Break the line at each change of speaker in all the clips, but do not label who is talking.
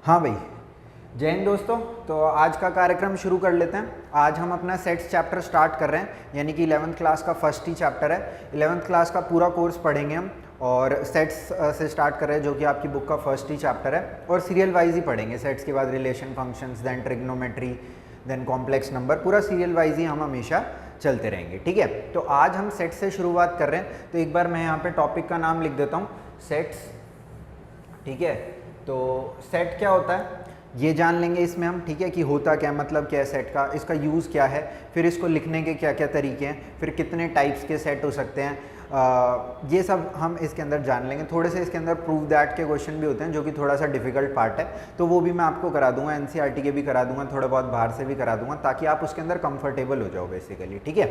हाँ भाई, जय हिंद दोस्तों। तो आज का कार्यक्रम शुरू कर लेते हैं। आज हम अपना सेट्स चैप्टर स्टार्ट कर रहे हैं, यानी कि 11th क्लास का फर्स्ट ही चैप्टर है। 11th क्लास का पूरा कोर्स पढ़ेंगे हम और सेट्स से स्टार्ट कर रहे हैं, जो कि आपकी बुक का फर्स्ट ही चैप्टर है। और सीरियल वाइज ही पढ़ेंगे। सेट्स के बाद relation functions, then trigonometry, then complex number, पूरा सीरियल वाइज ही हम हमेशा चलते रहेंगे। ठीक है, तो आज हम सेट्स से शुरुआत कर रहे हैं। तो एक बार मैं यहाँ पे टॉपिक का नाम लिख देता हूँ, सेट्स। ठीक है, तो सेट क्या होता है ये जान लेंगे इसमें हम। ठीक है, कि होता क्या है, मतलब क्या है सेट का, इसका यूज़ क्या है, फिर इसको लिखने के क्या क्या तरीके हैं, फिर कितने टाइप्स के सेट हो सकते हैं, ये सब हम इसके अंदर जान लेंगे। थोड़े से इसके अंदर प्रूव दैट के क्वेश्चन भी होते हैं, जो कि थोड़ा सा डिफिकल्ट पार्ट है, तो वो भी मैं आपको करा दूंगा। एनसीईआरटी के भी करा दूंगा, थोड़ा बहुत बाहर से भी करा दूंगा, ताकि आप उसके अंदर कंफर्टेबल हो जाओ बेसिकली। ठीक है,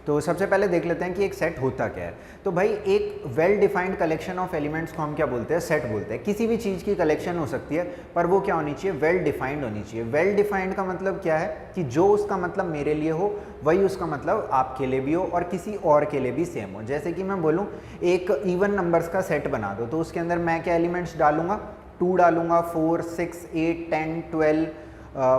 तो सबसे पहले देख लेते हैं कि एक सेट होता क्या है। तो भाई, एक well defined collection of elements को हम क्या बोलते हैं, सेट बोलते हैं। किसी भी चीज़ की कलेक्शन हो सकती है, पर वो क्या होनी चाहिए, वेल डिफाइंड होनी चाहिए। वेल डिफाइंड का मतलब क्या है कि जो उसका मतलब मेरे लिए हो वही उसका मतलब आपके लिए भी हो और किसी और के लिए भी सेम हो। जैसे कि मैं बोलूँ एक इवन नंबर्स का सेट बना दो, तो उसके अंदर मैं क्या एलिमेंट्स डालूंगा, 2 डालूंगा, 4, 6, 8, 10, 12,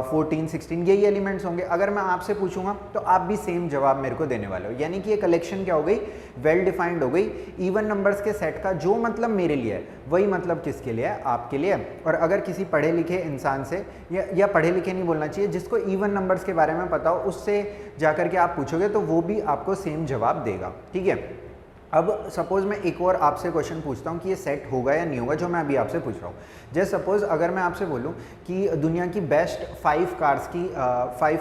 14, 16, यही एलिमेंट्स होंगे। अगर मैं आपसे पूछूंगा तो आप भी सेम जवाब मेरे को देने वाले हो। यानी कि ये कलेक्शन क्या हो गई, वेल डिफाइंड हो गई। इवन नंबर्स के सेट का जो मतलब मेरे लिए है वही मतलब किसके लिए है, आपके लिए है। और अगर किसी पढ़े लिखे इंसान से, या पढ़े लिखे नहीं बोलना चाहिए, जिसको इवन नंबर्स के बारे में पता हो, उससे जाकर के आप पूछोगे तो वो भी आपको सेम जवाब देगा। ठीक है, अब सपोज मैं एक और आपसे क्वेश्चन पूछता हूँ कि ये सेट होगा या नहीं होगा, जो मैं अभी आपसे पूछ रहा हूँ। जैसे सपोज अगर मैं आपसे बोलूँ कि दुनिया की बेस्ट 5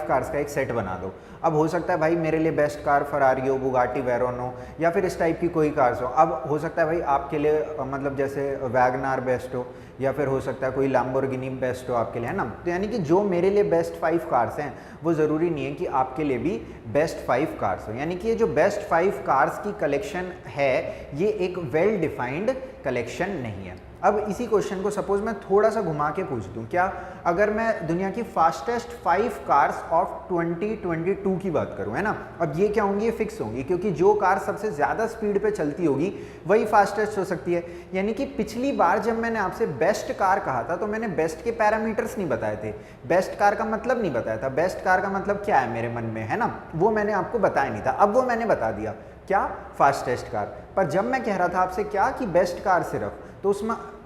कार्स का एक सेट बना दो। अब हो सकता है भाई मेरे लिए बेस्ट कार फरारी हो, बुगाटी वेरोन हो, या फिर इस टाइप की कोई कार्स हो। अब हो सकता है भाई आपके लिए मतलब जैसे वैगनार बेस्ट हो, या फिर हो सकता है कोई लैम्बोर्गिनी बेस्ट हो आपके लिए, है ना। तो यानी कि जो मेरे लिए बेस्ट 5 कार्स हैं, वो ज़रूरी नहीं है कि आपके लिए भी बेस्ट 5 कार्स हो। यानी कि ये जो बेस्ट 5 कार्स की कलेक्शन है, ये एक वेल डिफाइंड कलेक्शन नहीं है। अब इसी क्वेश्चन को सपोज मैं थोड़ा सा घुमा के पूछ दूं, क्या अगर मैं दुनिया की फास्टेस्ट 5 कार्स ऑफ 2022 की बात करूं, है ना। अब ये क्या होंगी, ये फिक्स होंगी, क्योंकि जो कार सबसे ज़्यादा स्पीड पे चलती होगी वही फास्टेस्ट हो सकती है। यानी कि पिछली बार जब मैंने आपसे बेस्ट कार कहा था, तो मैंने बेस्ट के पैरामीटर्स नहीं बताए थे, बेस्ट कार का मतलब नहीं बताया था। बेस्ट कार का मतलब क्या है मेरे मन में, है ना, वो मैंने आपको बताया नहीं था। अब वो मैंने बता दिया, क्या, फास्टेस्ट कार। पर जब मैं कह रहा था आपसे क्या कि बेस्ट कार सिर्फ, तो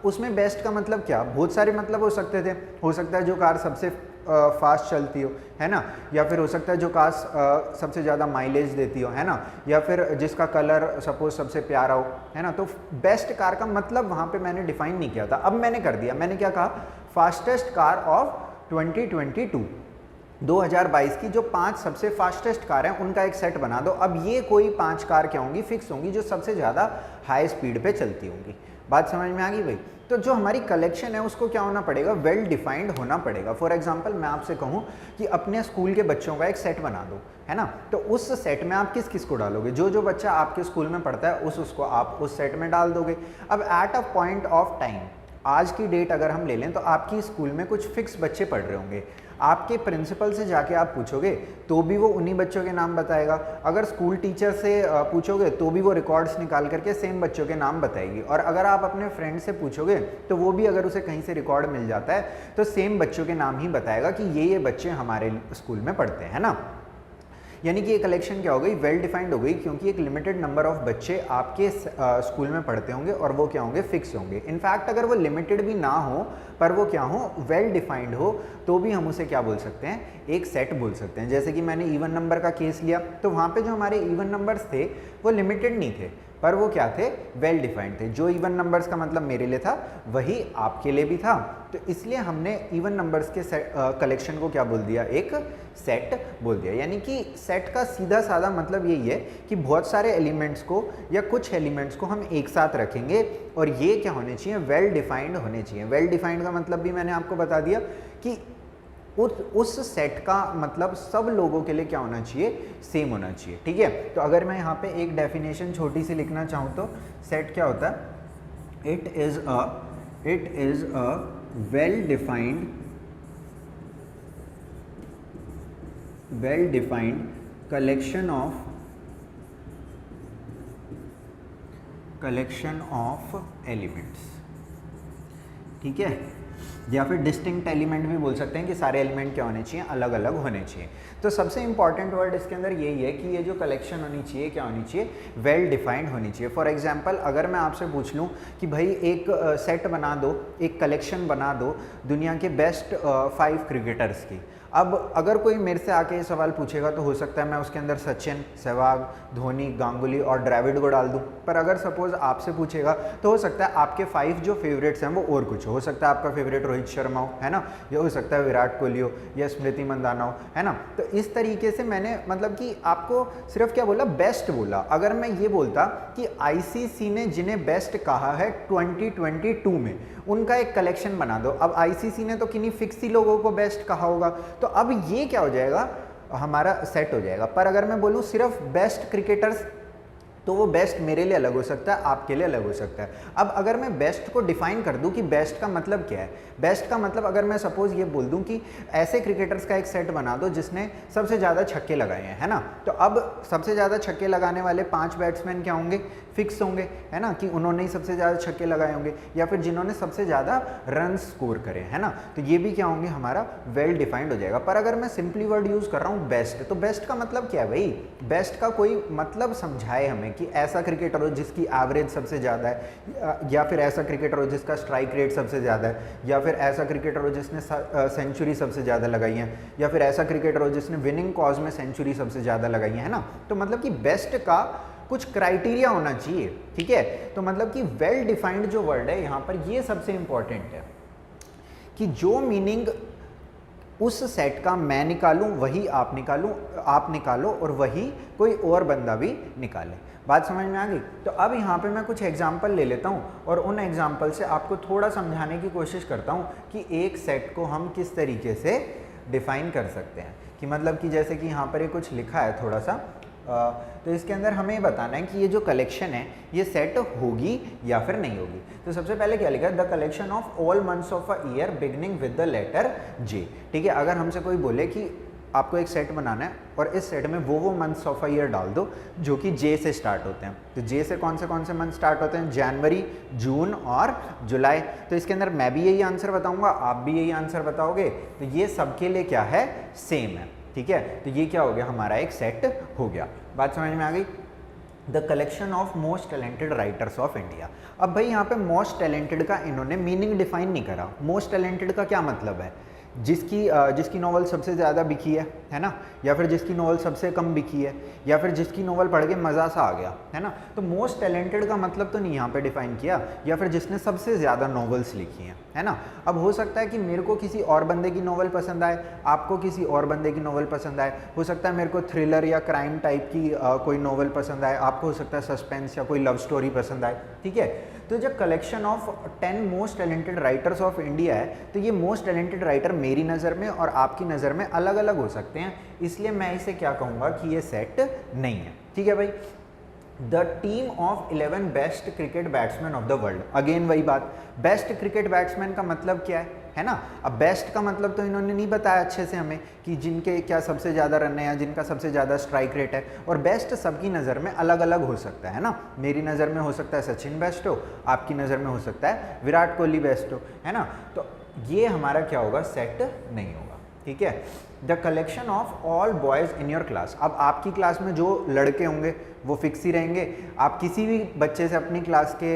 उसमें बेस्ट का मतलब क्या, बहुत सारे मतलब हो सकते थे। हो सकता है जो कार सबसे फास्ट चलती हो, है ना, या फिर हो सकता है जो कार सबसे ज़्यादा माइलेज देती हो, है ना, या फिर जिसका कलर सपोज सबसे प्यारा हो, है ना। तो बेस्ट कार का मतलब वहाँ पे मैंने डिफाइन नहीं किया था, अब मैंने कर दिया। मैंने क्या कहा, फास्टेस्ट कार ऑफ 2022, 2022 की जो 5 सबसे फास्टेस्ट कार हैं उनका एक सेट बना दो। अब ये कोई 5 कार क्या होंगी, फिक्स होंगी, जो सबसे ज़्यादा हाई स्पीड पे चलती होंगी। बात समझ में आ गई भाई। तो जो हमारी कलेक्शन है उसको क्या होना पड़ेगा, वेल डिफाइंड होना पड़ेगा। फॉर एग्जांपल मैं आपसे कहूँ कि अपने स्कूल के बच्चों का एक सेट बना दो, है ना। तो उस सेट में आप किस किस को डालोगे, जो जो बच्चा आपके स्कूल में पढ़ता है उसको आप उस सेट में डाल दोगे। अब at a point of time, आज की डेट अगर हम ले लें, तो आपकी स्कूल में कुछ फिक्स बच्चे पढ़ रहे होंगे। आपके प्रिंसिपल से जाके आप पूछोगे तो भी वो उन्हीं बच्चों के नाम बताएगा। अगर स्कूल टीचर से पूछोगे तो भी वो रिकॉर्ड्स निकाल करके सेम बच्चों के नाम बताएगी। और अगर आप अपने फ्रेंड से पूछोगे तो वो भी, अगर उसे कहीं से रिकॉर्ड मिल जाता है, तो सेम बच्चों के नाम ही बताएगा कि ये बच्चे हमारे स्कूल में पढ़ते हैं, है ना। यानी कि ये कलेक्शन क्या हो गई, वेल डिफाइंड हो गई, क्योंकि एक लिमिटेड नंबर ऑफ बच्चे आपके स्कूल में पढ़ते होंगे और वो क्या होंगे, फिक्स होंगे। इनफैक्ट अगर वो लिमिटेड भी ना हो, पर वो क्या हो, वेल डिफाइंड हो, तो भी हम उसे क्या बोल सकते हैं, एक सेट बोल सकते हैं। जैसे कि मैंने इवन नंबर का केस लिया, तो वहाँ पे जो हमारे इवन नंबर्स थे वो लिमिटेड नहीं थे, पर वो क्या थे, वेल डिफाइंड थे। जो इवन नंबर्स का मतलब मेरे लिए था वही आपके लिए भी था, तो इसलिए हमने इवन नंबर्स के कलेक्शन को क्या बोल दिया, एक सेट बोल दिया। यानी कि सेट का सीधा साधा मतलब यही है कि बहुत सारे एलिमेंट्स को या कुछ एलिमेंट्स को हम एक साथ रखेंगे, और ये क्या होने चाहिए, वेल डिफाइंड होने चाहिए। वेल डिफाइंड का मतलब भी मैंने आपको बता दिया कि उस सेट का मतलब सब लोगों के लिए क्या होना चाहिए, सेम होना चाहिए। ठीक है, तो अगर मैं यहाँ पे एक डेफिनेशन छोटी सी लिखना चाहूँ तो सेट क्या होता है, it is a well defined collection of elements. ठीक है, या फिर डिस्टिंक्ट एलिमेंट भी बोल सकते हैं कि सारे एलिमेंट क्या होने चाहिए, अलग अलग होने चाहिए। तो सबसे इंपॉर्टेंट वर्ड इसके अंदर यही है कि ये जो कलेक्शन होनी चाहिए क्या होनी चाहिए, वेल डिफाइंड होनी चाहिए। फॉर एग्जांपल अगर मैं आपसे पूछ लूँ कि भाई एक सेट बना दो, एक कलेक्शन बना दो दुनिया के बेस्ट 5 क्रिकेटर्स की, अब अगर कोई मेरे से आके ये सवाल पूछेगा तो हो सकता है मैं उसके अंदर सचिन, सहवाग, धोनी, गांगुली और द्रविड़ को डाल दूं। पर अगर सपोज आपसे पूछेगा तो हो सकता है आपके 5 जो फेवरेट्स हैं वो और कुछ हो सकता है आपका फेवरेट रोहित शर्मा हो, है ना, या हो सकता है विराट कोहली हो या स्मृति मंदाना हो, है ना। तो इस तरीके से मैंने मतलब कि आपको सिर्फ क्या बोला, बेस्ट बोला। अगर मैं ये बोलता कि आईसीसी ने जिन्हें बेस्ट कहा है 2022 में उनका एक कलेक्शन बना दो, अब आईसीसी ने तो किन्हीं फिक्स ही लोगों को बेस्ट कहा होगा, तो अब ये क्या हो जाएगा, हमारा सेट हो जाएगा। पर अगर मैं बोलूँ सिर्फ बेस्ट क्रिकेटर्स, तो वो बेस्ट मेरे लिए अलग हो सकता है, आपके लिए अलग हो सकता है। अब अगर मैं बेस्ट को डिफाइन कर दूं कि बेस्ट का मतलब क्या है, बेस्ट का मतलब अगर मैं सपोज ये बोल दूं कि ऐसे क्रिकेटर्स का एक सेट बना दो जिसने सबसे ज़्यादा छक्के लगाए हैं, है ना, तो अब सबसे ज़्यादा छक्के लगाने वाले 5 बैट्समैन क्या होंगे, फिक्स होंगे, है ना, कि उन्होंने ही सबसे ज़्यादा छक्के लगाए होंगे, या फिर जिन्होंने सबसे ज़्यादा रन स्कोर करे, है ना, तो ये भी क्या होंगे, हमारा वेल डिफाइंड हो जाएगा। पर अगर मैं सिंपली वर्ड यूज़ कर रहा हूँ बेस्ट, तो बेस्ट का मतलब क्या है भाई, बेस्ट का कोई मतलब समझाए हमें कि ऐसा क्रिकेटर हो जिसकी एवरेज सबसे ज़्यादा है, या फिर ऐसा क्रिकेटर हो जिसका स्ट्राइक रेट सबसे ज़्यादा है, या फिर ऐसा क्रिकेटर हो जिसने सेंचुरी सबसे ज़्यादा लगाई है, या फिर ऐसा क्रिकेटर हो जिसने विनिंग कॉज में सेंचुरी सबसे ज़्यादा लगाई है ना। तो मतलब कि बेस्ट का कुछ क्राइटेरिया होना चाहिए, ठीक है। तो मतलब कि वेल डिफाइंड जो वर्ड है यहाँ पर, ये सबसे इंपॉर्टेंट है कि जो मीनिंग उस सेट का मैं निकालूं वही आप निकालो और वही कोई और बंदा भी निकाले। बात समझ में आ गई। तो अब यहाँ पे मैं कुछ एग्जाम्पल ले लेता हूँ और उन एग्जाम्पल से आपको थोड़ा समझाने की कोशिश करता हूँ कि एक सेट को हम किस तरीके से डिफाइन कर सकते हैं। कि मतलब कि जैसे कि यहाँ पर ये कुछ लिखा है थोड़ा सा, तो इसके अंदर हमें ये बताना है कि ये जो कलेक्शन है ये सेट होगी या फिर नहीं होगी। तो सबसे पहले क्या लिखा है, the collection of all months of a year beginning with the letter J. ठीक है, अगर हमसे कोई बोले कि आपको एक सेट बनाना है और इस सेट में वो मंथ्स ऑफ अ ईयर डाल दो जो कि जे से स्टार्ट होते हैं, तो जे से कौन से मंथ स्टार्ट होते हैं, जनवरी, जून और जुलाई। तो इसके अंदर मैं भी यही आंसर बताऊंगा, आप भी यही आंसर बताओगे, तो ये सबके लिए क्या है, सेम है। ठीक है, तो ये क्या हो गया, हमारा एक सेट हो गया। बात समझ में आ गई। The collection of most talented writers of India. अब भाई यहाँ पे मोस्ट टैलेंटेड का इन्होंने मीनिंग डिफाइन नहीं करा। मोस्ट टैलेंटेड का क्या मतलब है, जिसकी नॉवल सबसे ज़्यादा बिकी है ना, या फिर जिसकी नॉवल सबसे कम बिकी है, या फिर जिसकी नॉवल पढ़ के मज़ा सा आ गया, है ना। तो मोस्ट टैलेंटेड का मतलब तो नहीं यहाँ पे डिफाइन किया, या फिर जिसने सबसे ज़्यादा नॉवेल्स लिखी हैं, है ना। अब हो सकता है कि मेरे को किसी और बंदे की नॉवल पसंद आए, आपको किसी और बंदे की नॉवल पसंद आए। हो सकता है मेरे को थ्रिलर या क्राइम टाइप की कोई नॉवल पसंद आए, आपको हो सकता है सस्पेंस या कोई लव स्टोरी पसंद आए। ठीक है, तो जब collection of 10 most talented writers of India है, तो ये मोस्ट टैलेंटेड राइटर मेरी नज़र में और आपकी नज़र में अलग अलग हो सकते हैं, इसलिए मैं इसे क्या कहूँगा कि ये सेट नहीं है। ठीक है भाई। The team of 11 best cricket batsman of the world. Again वही बात, बेस्ट क्रिकेट बैट्समैन का मतलब क्या है ना। अब बेस्ट का मतलब तो इन्होंने नहीं बताया अच्छे से हमें कि जिनके क्या सबसे ज़्यादा रन है या जिनका सबसे ज़्यादा स्ट्राइक रेट है, और बेस्ट सबकी नज़र में अलग अलग हो सकता है ना। मेरी नज़र में हो सकता है सचिन बेस्ट हो, आपकी नज़र में हो सकता है विराट कोहली बेस्ट हो, है ना। तो ये हमारा क्या होगा, सेट नहीं होगा। ठीक है। The collection of all boys in your class. अब आपकी क्लास में जो लड़के होंगे वो फिक्स ही रहेंगे, आप किसी भी बच्चे से अपनी क्लास के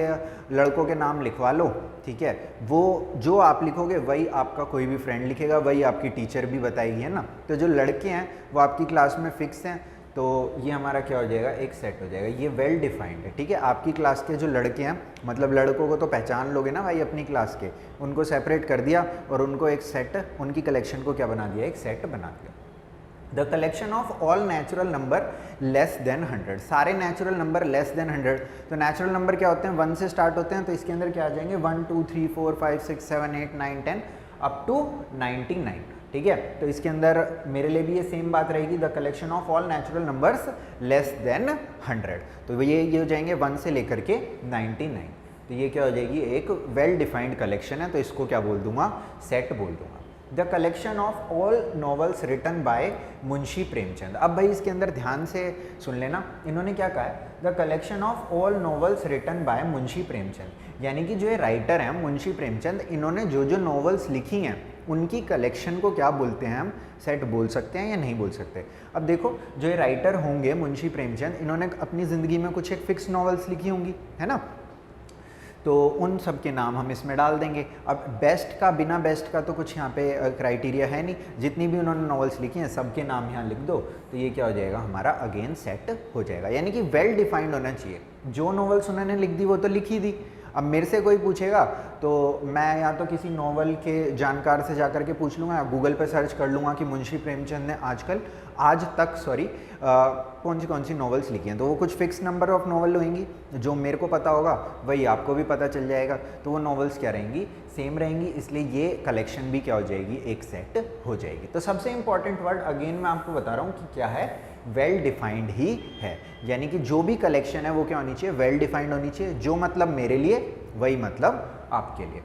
लड़कों के नाम लिखवा लो, ठीक है, वो जो आप लिखोगे वही आपका कोई भी फ्रेंड लिखेगा, वही आपकी टीचर भी बताएगी, है ना। तो जो लड़के हैं वो आपकी क्लास में फिक्स हैं, तो ये हमारा क्या हो जाएगा, एक सेट हो जाएगा। ये वेल डिफाइंड है। ठीक है, आपकी क्लास के जो लड़के हैं, मतलब लड़कों को तो पहचान लोगे ना भाई अपनी क्लास के, उनको सेपरेट कर दिया और उनको एक सेट, उनकी कलेक्शन को क्या बना दिया, एक सेट बना दिया। The collection of all natural number less than 100। सारे नेचुरल नंबर लेस देन 100। तो नेचुरल नंबर क्या होते हैं, 1 से स्टार्ट होते हैं, तो इसके अंदर क्या आ जाएंगे, 1 2 3 4 5 6 7 8 9 10 अप टू 99। ठीक है, तो इसके अंदर मेरे लिए भी ये सेम बात रहेगी, the collection of all natural numbers less than 100। तो ये हो जाएंगे 1 से लेकर के 99। तो ये क्या हो जाएगी, एक वेल डिफाइंड कलेक्शन है, तो इसको क्या बोल दूंगा, सेट बोल दूंगा। The collection of all novels written by Munshi Premchand. अब भाई इसके अंदर ध्यान से सुन लेना, इन्होंने क्या कहा है, the collection of all novels written by Munshi Premchand, यानी कि जो ये राइटर हैं मुंशी प्रेमचंद, इन्होंने जो जो नॉवेल्स लिखी हैं उनकी कलेक्शन को क्या बोलते हैं हम, सेट बोल सकते हैं या नहीं बोल सकते। अब देखो जो ये राइटर होंगे मुंशी प्रेमचंद, इन्होंने अपनी ज़िंदगी में कुछ एक फिक्स नॉवेल्स लिखी होंगी, है ना, तो उन सब के नाम हम इसमें डाल देंगे। अब बेस्ट का, बिना बेस्ट का तो कुछ यहाँ पे क्राइटेरिया है नहीं, जितनी भी उन्होंने नॉवेल्स लिखी हैं सबके नाम यहाँ लिख दो, तो ये क्या हो जाएगा हमारा, अगेन सेट हो जाएगा। यानी कि वेल डिफाइंड होना चाहिए, जो नॉवेल्स उन्होंने लिख दी वो तो लिख ही दी। अब मेरे से कोई पूछेगा तो मैं या तो किसी नॉवल के जानकार से जाकर के पूछ लूँगा, गूगल पे सर्च कर लूँगा कि मुंशी प्रेमचंद ने आज तक कौन सी नॉवेल्स लिखी हैं, तो वो कुछ फिक्स नंबर ऑफ नॉवल होंगी, जो मेरे को पता होगा वही आपको भी पता चल जाएगा, तो वो नॉवेल्स क्या रहेंगी, सेम रहेंगी, इसलिए ये कलेक्शन भी क्या हो जाएगी, एक सेट हो जाएगी। तो सबसे इंपॉर्टेंट वर्ड अगेन मैं आपको बता रहा हूँ कि क्या है, वेल डिफाइंड ही है, यानी कि जो भी कलेक्शन है वो क्या होनी चाहिए, वेल डिफाइंड होनी चाहिए। जो मतलब मेरे लिए वही मतलब आपके लिए।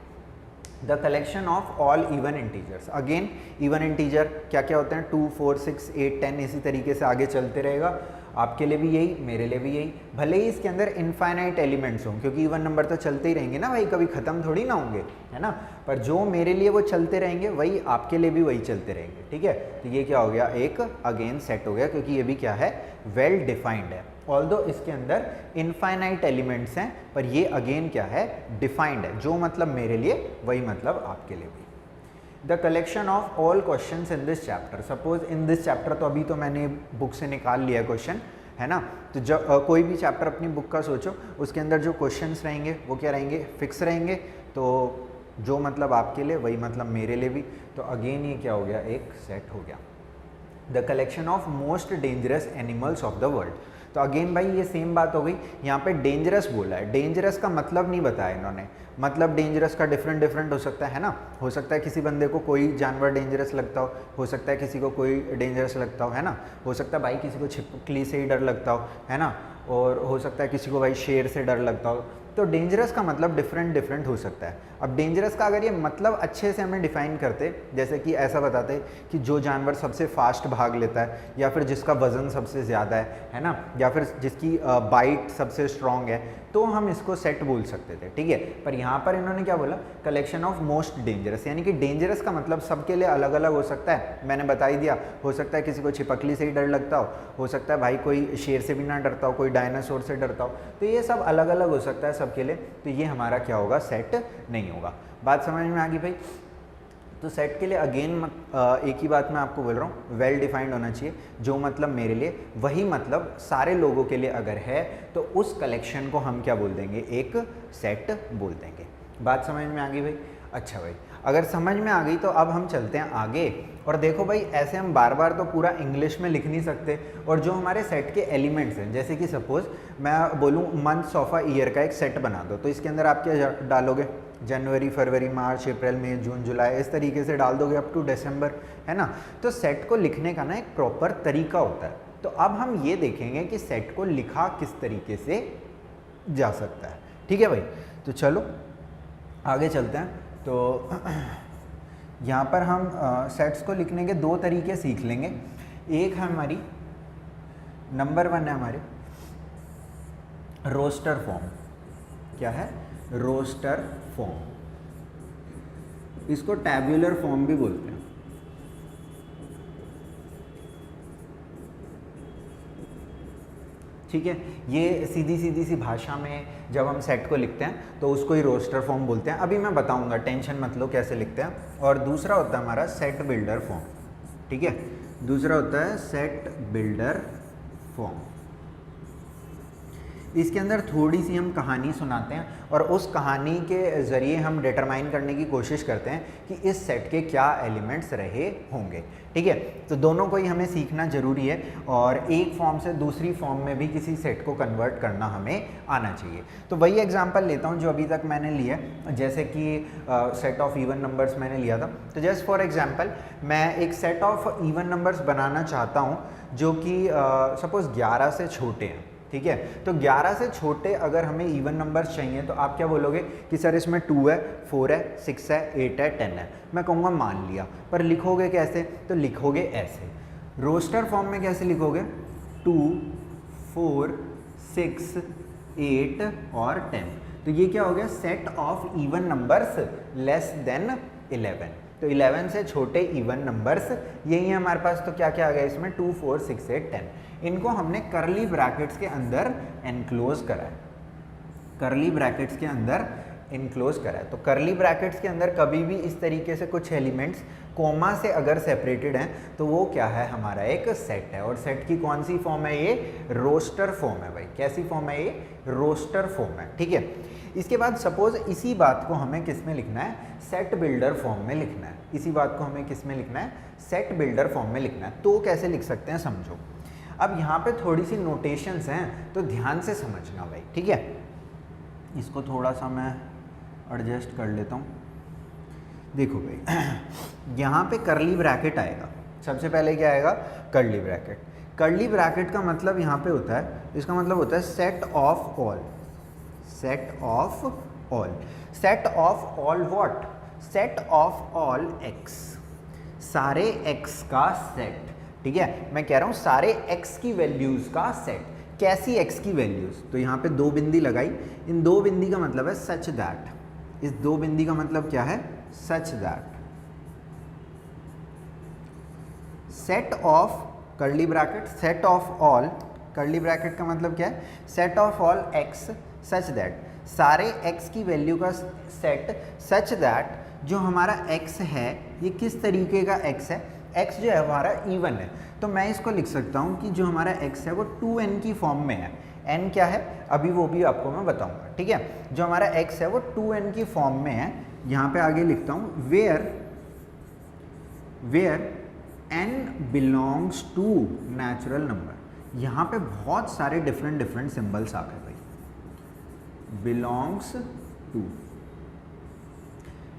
The collection of all even integers, again even integer क्या क्या होते हैं, 2, 4, 6, 8, 10, इसी तरीके से आगे चलते रहेगा। आपके लिए भी यही, मेरे लिए भी यही, भले ही इसके अंदर इनफाइनाइट एलिमेंट्स हों, क्योंकि इवन नंबर तो चलते ही रहेंगे ना भाई, कभी ख़त्म थोड़ी ना होंगे, है ना, पर जो मेरे लिए वो चलते रहेंगे वही आपके लिए भी वही चलते रहेंगे, ठीक है। तो ये क्या हो गया, एक अगेन सेट हो गया, क्योंकि ये भी क्या है, वेल डिफाइंड है। ऑल्दो इसके अंदर इनफाइनाइट एलिमेंट्स हैं, पर ये अगेन क्या है, डिफाइंड है, जो मतलब मेरे लिए वही मतलब आपके लिए भी। The collection of all questions in this chapter, suppose in this chapter, तो अभी तो मैंने बुक से निकाल लिया क्वेश्चन, है ना, तो जब कोई भी चैप्टर अपनी बुक का सोचो, उसके अंदर जो क्वेश्चंस रहेंगे वो क्या रहेंगे, फिक्स रहेंगे, तो जो मतलब आपके लिए वही मतलब मेरे लिए भी, तो अगेन ये क्या हो गया, एक सेट हो गया। The collection of most dangerous animals of the world, तो अगेन भाई ये सेम बात हो गई, यहाँ पे डेंजरस बोला है, डेंजरस का मतलब नहीं बताया इन्होंने, मतलब डेंजरस का डिफरेंट हो सकता है ना, हो सकता है किसी बंदे को कोई जानवर डेंजरस लगता हो सकता है किसी को कोई डेंजरस लगता हो, है ना, हो सकता है भाई किसी को छिपकली से ही डर लगता हो, है ना, और हो सकता है किसी को भाई शेर से डर लगता हो, तो डेंजरस का मतलब डिफरेंट हो सकता है। अब डेंजरस का अगर ये मतलब अच्छे से हमें डिफाइन करते, जैसे कि ऐसा बताते कि जो जानवर सबसे फास्ट भाग लेता है, या फिर जिसका वज़न सबसे ज़्यादा है ना, या फिर जिसकी बाइट सबसे स्ट्रॉन्ग है, तो हम इसको सेट बोल सकते थे, ठीक है। पर यहाँ पर इन्होंने क्या बोला, कलेक्शन ऑफ मोस्ट डेंजरस, यानी कि डेंजरस का मतलब सबके लिए अलग अलग हो सकता है, मैंने बता ही दिया, हो सकता है किसी को छिपकली से ही डर लगता हो सकता है भाई कोई शेर से भी ना डरता हो, कोई डायनासोर से डरता हो, तो ये सब अलग अलग हो सकता है सबके लिए, तो ये हमारा क्या होगा, सेट नहीं होगा। बात समझ में आ गई भाई। तो सेट के लिए अगेन एक ही बात मैं आपको बोल रहा हूँ, वेल डिफाइंड होना चाहिए, जो मतलब मेरे लिए वही मतलब सारे लोगों के लिए अगर है, तो उस कलेक्शन को हम क्या बोल देंगे, एक सेट बोल देंगे। बात समझ में आ गई भाई। अच्छा भाई, अगर समझ में आ गई तो अब हम चलते हैं आगे, और देखो भाई ऐसे हम बार बार तो पूरा इंग्लिश में लिख नहीं सकते, और जो हमारे सेट के एलिमेंट्स हैं, जैसे कि सपोज मैं बोलूँ मंथ्स ऑफ अ ईयर का एक सेट बना दो, तो इसके अंदर आप क्या डालोगे, जनवरी, फरवरी, मार्च, अप्रैल, मई, जून, जुलाई, इस तरीके से डाल दोगे अप टू दिसंबर, है ना। तो सेट को लिखने का ना एक प्रॉपर तरीका होता है, तो अब हम ये देखेंगे कि सेट को लिखा किस तरीके से जा सकता है, ठीक है भाई। तो चलो आगे चलते हैं। तो यहाँ पर हम सेट्स को लिखने के दो तरीके सीख लेंगे। एक है हमारी, नंबर 1 है हमारे रोस्टर फॉर्म। क्या है, रोस्टर फॉर्म, इसको टैब्यूलर फॉर्म भी बोलते हैं। ठीक है, ये सीधी सी भाषा में जब हम सेट को लिखते हैं तो उसको ही रोस्टर फॉर्म बोलते हैं। अभी मैं बताऊंगा, टेंशन मत लो कैसे लिखते हैं। और दूसरा होता है हमारा सेट बिल्डर फॉर्म, ठीक है, दूसरा होता है सेट बिल्डर फॉर्म। इसके अंदर थोड़ी सी हम कहानी सुनाते हैं और उस कहानी के ज़रिए हम डिटरमाइन करने की कोशिश करते हैं कि इस सेट के क्या एलिमेंट्स रहे होंगे, ठीक है। तो दोनों को ही हमें सीखना ज़रूरी है, और एक फॉर्म से दूसरी फॉर्म में भी किसी सेट को कन्वर्ट करना हमें आना चाहिए। तो वही एग्जांपल लेता हूँ जो अभी तक मैंने लिया, जैसे कि सेट ऑफ इवन नंबर्स मैंने लिया था। तो जस्ट फॉर एग्जांपल मैं एक सेट ऑफ इवन नंबर्स बनाना चाहता हूँ जो कि सपोज़ 11 से छोटे हैं, ठीक है। तो 11 से छोटे अगर हमें इवन नंबर्स चाहिए तो आप क्या बोलोगे कि सर इसमें 2 है, 4 है, 6 है, 8 है, 10 है। मैं कहूँगा मान लिया, पर लिखोगे कैसे? तो लिखोगे ऐसे, रोस्टर फॉर्म में कैसे लिखोगे? 2, 4, 6, 8 और 10। तो ये क्या हो गया? Set of even numbers less than 11। तो 11 से छोटे इवन नंबर्स यही है हमारे पास। तो क्या क्या आ गया इसमें? 2, 4, 6, 8, 10। इनको हमने करली ब्रैकेट्स के अंदर एनक्लोज करा है, करली ब्रैकेट्स के अंदर इनक्लोज करा है। तो करली ब्रैकेट्स के अंदर कभी भी इस तरीके से कुछ एलिमेंट्स कोमा से अगर सेपरेटेड हैं तो वो क्या है? हमारा एक सेट है। और सेट की कौन सी फॉर्म है? ये रोस्टर फॉर्म है भाई। कैसी फॉर्म है ये? रोस्टर फॉर्म है, ठीक है। इसके बाद सपोज इसी बात को हमें किस में लिखना है? सेट बिल्डर फॉर्म में लिखना है। इसी बात को हमें किस में लिखना है? सेट बिल्डर फॉर्म में लिखना है। तो कैसे लिख सकते हैं समझो। अब यहाँ पे थोड़ी सी नोटेशंस हैं तो ध्यान से समझना भाई, ठीक है। इसको थोड़ा सा मैं एडजस्ट कर लेता हूँ। देखो भाई यहाँ पे करली ब्रैकेट आएगा। सबसे पहले क्या आएगा? करली ब्रैकेट। करली ब्रैकेट का मतलब यहाँ पे होता है, इसका मतलब होता है set of all. Set of all. Set of all what? Set of all x, सारे एक्स का सेट, ठीक है। मैं कह रहा हूँ सारे एक्स की वैल्यूज का सेट। कैसी एक्स की वैल्यूज? तो यहाँ पे 2 बिंदी लगाई। इन 2 बिंदी का मतलब है सच दैट। इस 2 बिंदी का मतलब क्या है? सच that set of curly bracket, set of all, curly bracket का मतलब क्या है? Set of all x such that, सारे एक्स की वैल्यू का सेट सच दैट जो हमारा एक्स है ये किस तरीके का एक्स है? एक्स जो है हमारा इवन है। तो मैं इसको लिख सकता हूँ कि जो हमारा एक्स है वो 2n की फॉर्म में है। n क्या है अभी वो भी आपको मैं बताऊंगा, ठीक है। जो हमारा x है वो 2n की फॉर्म में है। यहाँ पे आगे लिखता हूँ where n belongs to natural number. यहाँ पे बहुत सारे डिफरेंट सिंबल्स आ गए भाई। बिलोंग्स टू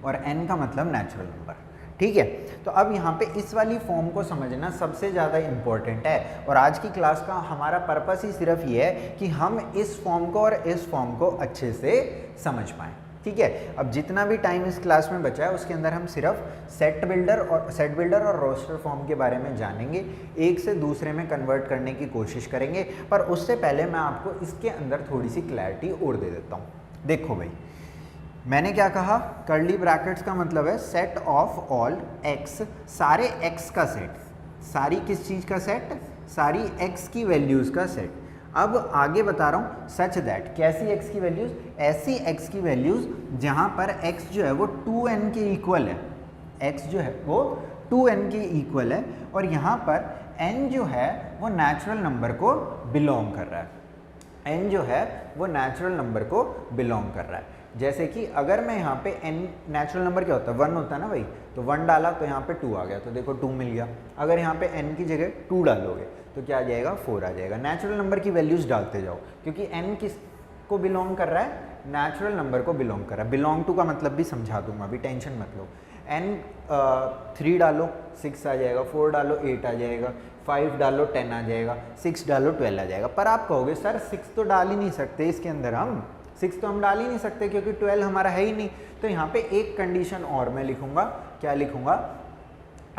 और n का मतलब नेचुरल नंबर, ठीक है। तो अब यहाँ पे इस वाली फॉर्म को समझना सबसे ज़्यादा इम्पोर्टेंट है। और आज की क्लास का हमारा पर्पस ही सिर्फ ये है कि हम इस फॉर्म को और इस फॉर्म को अच्छे से समझ पाएँ, ठीक है। अब जितना भी टाइम इस क्लास में बचा है उसके अंदर हम सिर्फ सेट बिल्डर और रोस्टर फॉर्म के बारे में जानेंगे, एक से दूसरे में कन्वर्ट करने की कोशिश करेंगे। पर उससे पहले मैं आपको इसके अंदर थोड़ी सी क्लैरिटी और दे देता हूँ। देखो भाई मैंने क्या कहा? कर्ली ब्रैकेट्स का मतलब है सेट ऑफ ऑल एक्स, सारे एक्स का सेट। सारी किस चीज़ का सेट? सारी एक्स की वैल्यूज़ का सेट। अब आगे बता रहा हूँ सच दैट, कैसी एक्स की वैल्यूज़? ऐसी एक्स की वैल्यूज़ जहाँ पर एक्स जो है वो 2n के इक्वल है। एक्स जो है वो 2n के इक्वल है और यहाँ पर n जो है वो नेचुरल नंबर को बिलोंग कर रहा है। n जो है वो नेचुरल नंबर को बिलोंग कर रहा है। जैसे कि अगर मैं यहाँ पे n नेचुरल नंबर क्या होता है? 1 होता है ना भाई। तो 1 डाला तो यहाँ पे 2 आ गया, तो देखो 2 मिल गया। अगर यहाँ पे n की जगह 2 डालोगे तो क्या आ जाएगा? 4 आ जाएगा। नेचुरल नंबर की वैल्यूज डालते जाओ क्योंकि n किस को बिलोंग कर रहा है? नेचुरल नंबर को बिलोंग कर रहा है। बिलोंग टू का मतलब भी समझा दूंगा, अभी टेंशन मत लो। n 3 डालो 6 आ जाएगा, 4 डालो 8 आ जाएगा, 5 डालो 10 आ जाएगा, 6 डालो 12 आ जाएगा। पर आप कहोगे सर 6 तो डाल ही नहीं सकते इसके अंदर, हम 6 तो हम डाल ही नहीं सकते क्योंकि 12 हमारा है ही नहीं। तो यहाँ पे एक कंडीशन और मैं लिखूंगा। क्या लिखूंगा?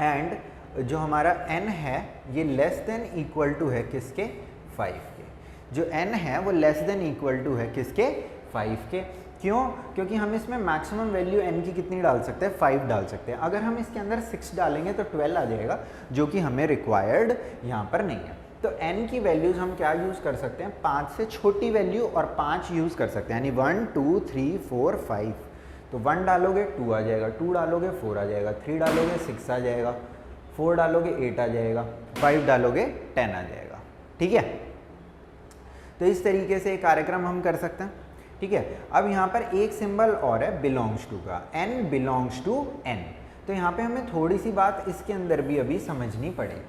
एंड जो हमारा n है ये लेस देन इक्वल टू है किसके? 5 के। जो n है वो लेस देन इक्वल टू है किसके? 5 के। क्यों? क्योंकि हम इसमें मैक्सिमम वैल्यू n की कितनी डाल सकते हैं? 5 डाल सकते हैं। अगर हम इसके अंदर 6 डालेंगे तो 12 आ जाएगा, जो कि हमें रिक्वायर्ड यहाँ पर नहीं है। तो n की वैल्यूज़ हम क्या यूज़ कर सकते हैं? 5 से छोटी वैल्यू और 5 यूज़ कर सकते हैं, यानी 1 2 3 4 5। तो 1 डालोगे 2 आ जाएगा, 2 डालोगे 4 आ जाएगा, 3 डालोगे 6 आ जाएगा, 4 डालोगे 8 आ जाएगा, 5 डालोगे 10 आ जाएगा, ठीक है। तो इस तरीके से एक कार्यक्रम हम कर सकते हैं, ठीक है। अब यहाँ पर एक सिंबल और है बिलोंग्स टू का, n बिलोंग्स टू n। तो यहाँ पे हमें थोड़ी सी बात इसके अंदर भी अभी समझनी पड़ेगी,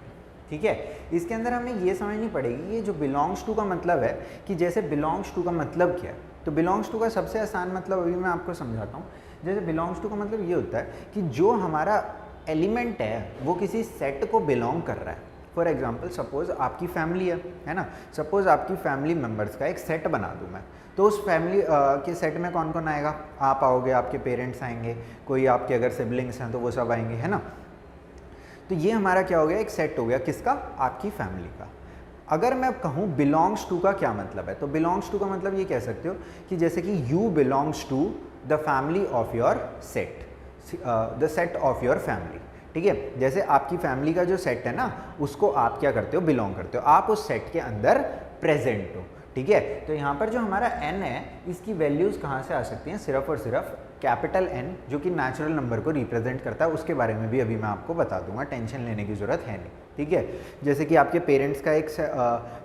ठीक है। इसके अंदर हमें ये समझनी पड़ेगी ये जो बिलोंग्स टू का मतलब है कि जैसे बिलोंग्स टू का मतलब क्या है? तो बिलोंग्स टू का सबसे आसान मतलब अभी मैं आपको समझाता हूँ। जैसे बिलोंग्स टू का मतलब ये होता है कि जो हमारा एलिमेंट है वो किसी सेट को बिलोंग कर रहा है। फॉर एग्जांपल सपोज आपकी फैमिली है ना, सपोज आपकी फैमिली मेम्बर्स का एक सेट बना दूँ मैं, तो उस फैमिली के सेट में कौन कौन आएगा, आप आओगे, आपके पेरेंट्स आएंगे, कोई आपके अगर सिबलिंग्स हैं तो वो सब आएंगे, है ना। तो ये हमारा क्या हो गया, एक सेट हो गया, किसका, आपकी फैमिली का। अगर मैं अब कहूँ बिलोंग्स टू का क्या मतलब है, तो बिलोंग्स टू का मतलब ये कह सकते हो कि जैसे कि you belongs to the family of your set, the set of your family, ठीक है। जैसे आपकी फैमिली का जो सेट है ना, उसको आप क्या करते हो, बिलोंग करते हो, आप उस सेट के अंदर प्रेजेंट हो, ठीक है। तो यहाँ पर जो हमारा n है, इसकी वैल्यूज़ कहाँ से आ सकती हैं, सिर्फ और सिर्फ कैपिटल N जो कि नेचुरल नंबर को रिप्रेजेंट करता है, उसके बारे में भी अभी मैं आपको बता दूंगा, टेंशन लेने की ज़रूरत है नहीं, ठीक है। जैसे कि आपके पेरेंट्स का एक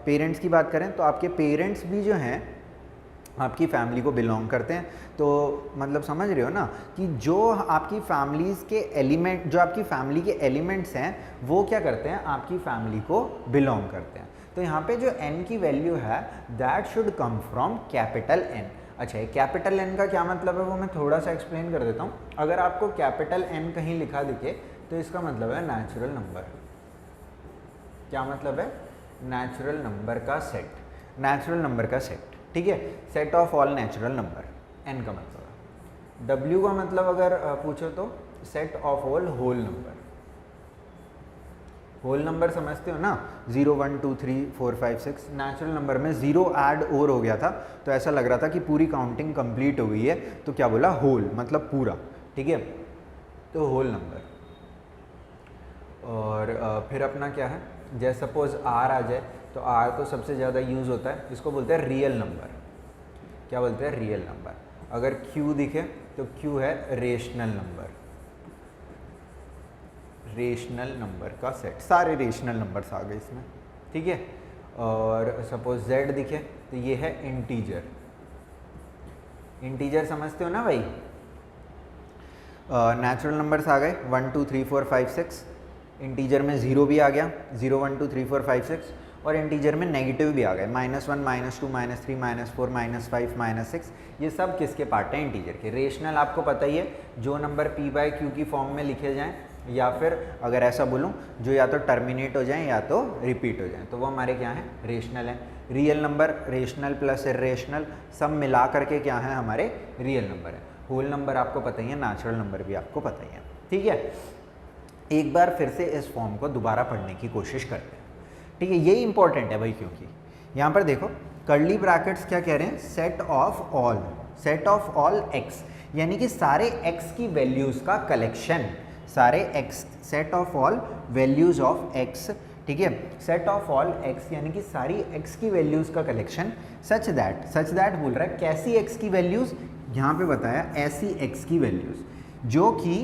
पेरेंट्स की बात करें तो आपके पेरेंट्स भी जो हैं आपकी फैमिली को बिलोंग करते हैं। तो मतलब समझ रहे हो ना कि जो आपकी फैमिलीज़ के एलिमेंट, जो आपकी फैमिली के एलिमेंट्स हैं वो क्या करते हैं, आपकी फैमिली को बिलोंग करते हैं। तो यहाँ पे जो n की वैल्यू है that should come from capital N। अच्छा, ये कैपिटल N का क्या मतलब है वो मैं थोड़ा सा एक्सप्लेन कर देता हूँ। अगर आपको कैपिटल N कहीं लिखा दिखे तो इसका मतलब है नेचुरल नंबर। क्या मतलब है, नेचुरल नंबर का सेट, नेचुरल नंबर का सेट, ठीक है, set of all natural number, n का मतलब है। w का मतलब अगर पूछो तो set of all whole number. Whole number समझते हो ना, 0 1 2 3 4 5 6, नेचुरल नंबर में 0 ऐड और हो गया था तो ऐसा लग रहा था कि पूरी काउंटिंग कंप्लीट हो गई है, तो क्या बोला, होल मतलब पूरा, ठीक है, तो होल नंबर। और फिर अपना क्या है, जैसे सपोज r आ जाए तो r तो सबसे ज़्यादा यूज़ होता है, इसको बोलते हैं रियल नंबर। क्या बोलते हैं, रियल नंबर। अगर q दिखे तो q है रेशनल नंबर, रेशनल नंबर का सेट, सारे रेशनल नंबर्स आ गए इसमें, ठीक है। और सपोज z दिखे तो ये है इंटीजर, इंटीजर समझते हो ना भाई। नेचुरल नंबर्स आ गए 1 2 3 4 5 6, इंटीजर में 0 भी आ गया, 0 1 2 3 4 5 6, और इंटीजर में नेगेटिव भी आ गए, -1 -2 -3 -4 -5 -6, ये सब किसके पार्ट हैं, इंटीजर के। रेशनल आपको पता ही है, जो नंबर p/q की फॉर्म में लिखे जाएं, या फिर अगर ऐसा बोलूं जो या तो टर्मिनेट हो जाएं या तो रिपीट हो जाएं, तो वो हमारे क्या हैं, रेशनल हैं। Real number, rational plus irrational सब मिला करके क्या है, हमारे रियल नंबर है। होल नंबर आपको पता ही है, नेचुरल नंबर भी आपको पता ही है, ठीक है। एक बार फिर से इस फॉर्म को दोबारा पढ़ने की कोशिश करते हैं, ठीक है, ये इंपॉर्टेंट है भाई, क्योंकि यहाँ पर देखो कर्ली ब्रैकेट्स क्या कह रहे हैं, set of all, set of all x, यानी कि सारे x की वैल्यूज़ का कलेक्शन, सारे x, set of all values of x, ठीक है, सेट ऑफ ऑल x यानी कि सारी x की वैल्यूज़ का कलेक्शन, सच दैट बोल रहा है कैसी x की वैल्यूज़, यहाँ पे बताया ऐसी x की वैल्यूज़ जो कि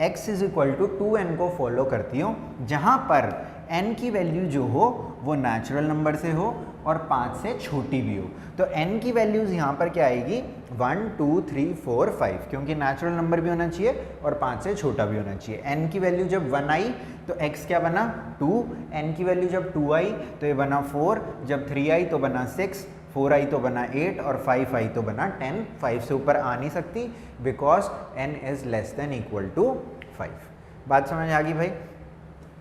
x is equal to 2n को फॉलो करती हो, जहाँ पर n की वैल्यू जो हो वो नेचुरल नंबर से हो और 5 से छोटी भी हो। तो n की वैल्यूज़ यहाँ पर क्या आएगी, 1 2 3 4 5, क्योंकि नेचुरल नंबर भी होना चाहिए और 5 से छोटा भी होना चाहिए। n की वैल्यू जब 1 आई तो x क्या बना, 2, n की वैल्यू जब 2 आई तो ये बना 4, जब 3 आई तो बना 6, 4 आई तो बना 8 और 5 आई तो बना 10। 5 से ऊपर आ नहीं सकती because n is less than equal to 5। बात समझ आ गई भाई।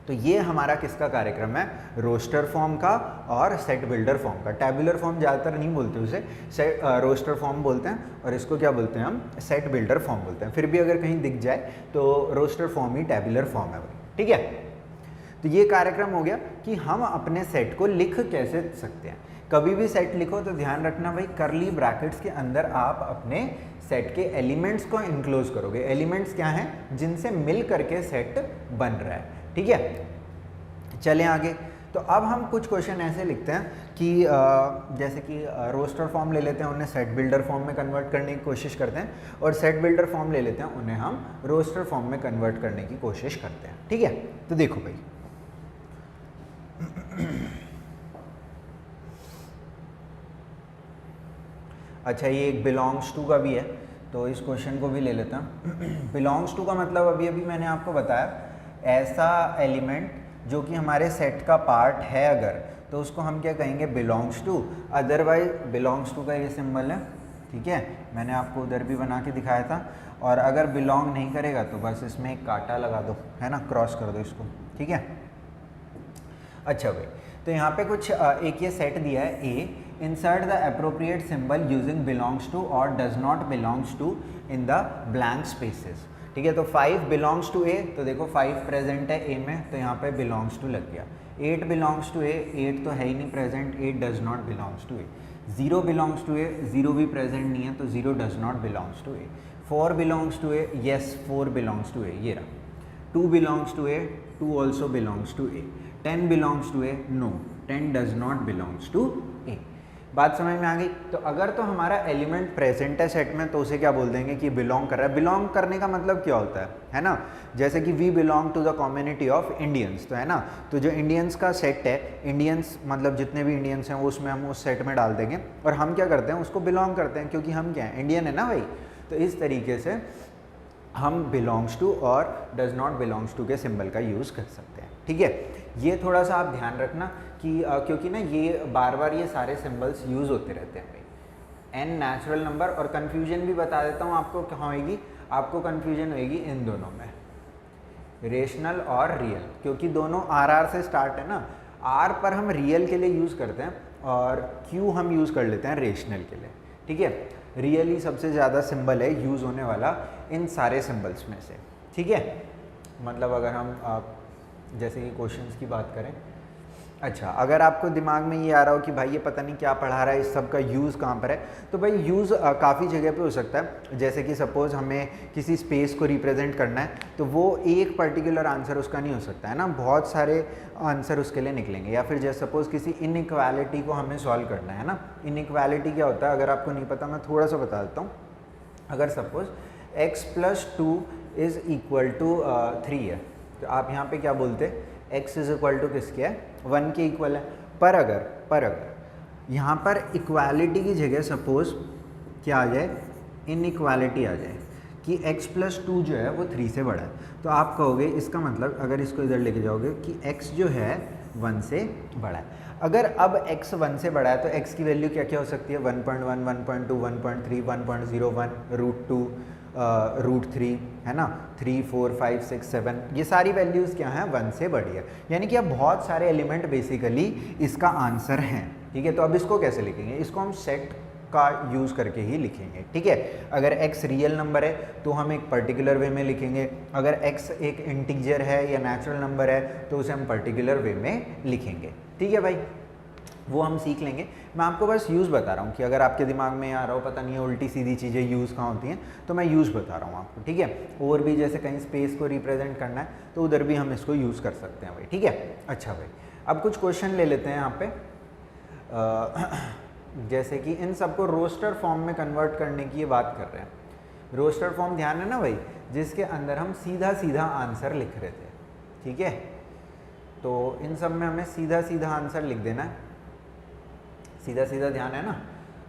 तो ये हमारा किसका कार्यक्रम है, रोस्टर फॉर्म का और सेट बिल्डर फॉर्म का। टैबुलर फॉर्म ज़्यादातर नहीं बोलते उसे, सेट रोस्टर फॉर्म बोलते हैं, और इसको क्या बोलते हैं हम, सेट बिल्डर फॉर्म बोलते हैं। फिर भी अगर कहीं दिख जाए तो रोस्टर फॉर्म ही टैबुलर फॉर्म है भाई, ठीक है। तो ये कार्यक्रम हो गया कि हम अपने सेट को लिख कैसे सकते हैं। कभी भी सेट लिखो तो ध्यान रखना भाई, करली ब्रैकेट्स के अंदर आप अपने सेट के एलिमेंट्स को इनक्लोज करोगे। एलिमेंट्स क्या हैं, जिनसे मिल करके सेट बन रहा है, ठीक है। चलें आगे। तो अब हम कुछ क्वेश्चन ऐसे लिखते हैं कि जैसे कि रोस्टर फॉर्म ले लेते हैं, उन्हें सेट बिल्डर फॉर्म में कन्वर्ट करने की कोशिश करते हैं, और सेट बिल्डर फॉर्म ले लेते हैं, उन्हें हम रोस्टर फॉर्म में कन्वर्ट करने की कोशिश करते हैं, ठीक है। तो देखो भाई, अच्छा ये एक बिलोंग्स टू का भी है, तो इस क्वेश्चन को भी ले लेता हूँ। बिलोंग्स टू का मतलब अभी अभी मैंने आपको बताया, ऐसा एलिमेंट जो कि हमारे सेट का पार्ट है अगर, तो उसको हम क्या कहेंगे, belongs to. Otherwise belongs to का ये सिंबल है, ठीक है, मैंने आपको उधर भी बना के दिखाया था। और अगर बिलोंग नहीं करेगा तो बस इसमें एक कांटा लगा दो, है ना, क्रॉस कर दो इसको, ठीक है। अच्छा भाई, तो यहाँ पे कुछ एक ये सेट दिया है A, insert the appropriate symbol using belongs to और does not belongs to in the blank spaces. ठीक है, तो 5 बिलोंग्स टू ए, तो देखो 5 प्रेजेंट है ए में, तो यहाँ पे बिलोंग्स टू लग गया। 8 बिलोंग्स टू ए, 8 तो है ही नहीं present, 8 does not belongs to A. 0 belongs to A, 0 भी प्रेजेंट नहीं है, तो 0 does not belongs to A. 4 belongs to A, yes 4 belongs to A, ये रहा। 2 belongs to A, 2 also belongs to A. 10 belongs to A, no 10 does not belongs to A. बात समझ में आ गई? तो अगर तो हमारा एलिमेंट प्रेजेंट है सेट में, तो उसे क्या बोल देंगे कि बिलोंग कर रहा है। बिलोंग करने का मतलब क्या होता है ना, जैसे कि we belong to the community of Indians, तो है ना, तो जो इंडियंस का सेट है, इंडियंस मतलब जितने भी इंडियंस हैं वो उसमें हम उस सेट में डाल देंगे, और हम क्या करते हैं उसको बिलोंग करते हैं, क्योंकि हम क्या हैं, इंडियन है ना भाई। तो इस तरीके से हम बिलोंग्स टू और डज नॉट बिलोंग्स टू के सिंबल का यूज़ कर सकते हैं। ठीक है, ये थोड़ा सा आप ध्यान रखना कि क्योंकि ना ये बार बार ये सारे सिंबल्स यूज़ होते रहते हैं भाई। एन नेचुरल नंबर, और कन्फ्यूजन भी बता देता हूँ आपको कहाँ होएगी, आपको कन्फ्यूजन होएगी इन दोनों में, रेशनल और रियल, क्योंकि दोनों आर से स्टार्ट है ना। आर पर हम रियल के लिए यूज़ करते हैं और क्यू हम यूज़ कर लेते हैं रेशनल के लिए। ठीक है, रियल ही सबसे ज़्यादा सिंबल है यूज़ होने वाला इन सारे सिंबल्स में से। ठीक है, मतलब अगर हम जैसे कि क्वेश्चंस की बात करें, अच्छा अगर आपको दिमाग में ये आ रहा हो कि भाई ये पता नहीं क्या पढ़ा रहा है, इस सब का यूज़ कहाँ पर है, तो भाई यूज़ काफ़ी जगह पे हो सकता है। जैसे कि सपोज़ हमें किसी स्पेस को रिप्रेजेंट करना है, तो वो एक पर्टिकुलर आंसर उसका नहीं हो सकता है ना, बहुत सारे आंसर उसके लिए निकलेंगे। या फिर जैसे सपोज़ किसी इनइक्वालिटी को हमें सॉल्व करना है ना, इनइक्वालिटी क्या होता है अगर आपको नहीं पता मैं थोड़ा सा बता देता हूँ। अगर suppose x + 2 is equal to 3 है, तो आप यहाँ पे क्या बोलते हैं, x इज इक्वल टू किसके है, 1 के इक्वल है। पर अगर यहाँ पर इक्वालिटी की जगह सपोज क्या आ जाए, इनइक्वालिटी आ जाए कि x + 2 जो है वो 3 से बड़ा है, तो आप कहोगे इसका मतलब, अगर इसको इधर लेके जाओगे कि x जो है 1 से बड़ा है। अगर अब x 1 से बड़ा है तो x की वैल्यू क्या क्या हो सकती है, 1.1, 1.2, 1.3, 1.01, √2, √3, है ना, 3, 4, 5, 6, 7, ये सारी वैल्यूज़ क्या हैं, 1 से बड़ी है। यानी कि अब बहुत सारे एलिमेंट बेसिकली इसका आंसर हैं। ठीक है, तो अब इसको कैसे लिखेंगे, इसको हम सेट का यूज़ करके ही लिखेंगे। ठीक है, अगर x रियल नंबर है तो हम एक पर्टिकुलर वे में लिखेंगे, अगर x एक इंटीजर है या नेचुरल नंबर है तो उसे हम पर्टिकुलर वे में लिखेंगे। ठीक है भाई, वो हम सीख लेंगे। मैं आपको बस यूज़ बता रहा हूँ कि अगर आपके दिमाग में आ रहा हो पता नहीं है उल्टी सीधी चीज़ें यूज़ कहाँ होती हैं, तो मैं यूज़ बता रहा हूँ आपको। ठीक है, और भी जैसे कहीं स्पेस को रिप्रेजेंट करना है तो उधर भी हम इसको यूज़ कर सकते हैं भाई। ठीक है, अच्छा भाई, अब कुछ क्वेश्चन ले लेते हैं यहाँ पे। जैसे कि इन सबको रोस्टर फॉर्म में कन्वर्ट करने की ये बात कर रहे हैं। रोस्टर फॉर्म ध्यान है ना भाई, जिसके अंदर हम सीधा सीधा आंसर लिख रहे थे। ठीक है, तो इन सब में हमें सीधा सीधा आंसर लिख देना है, सीधा सीधा ध्यान है ना।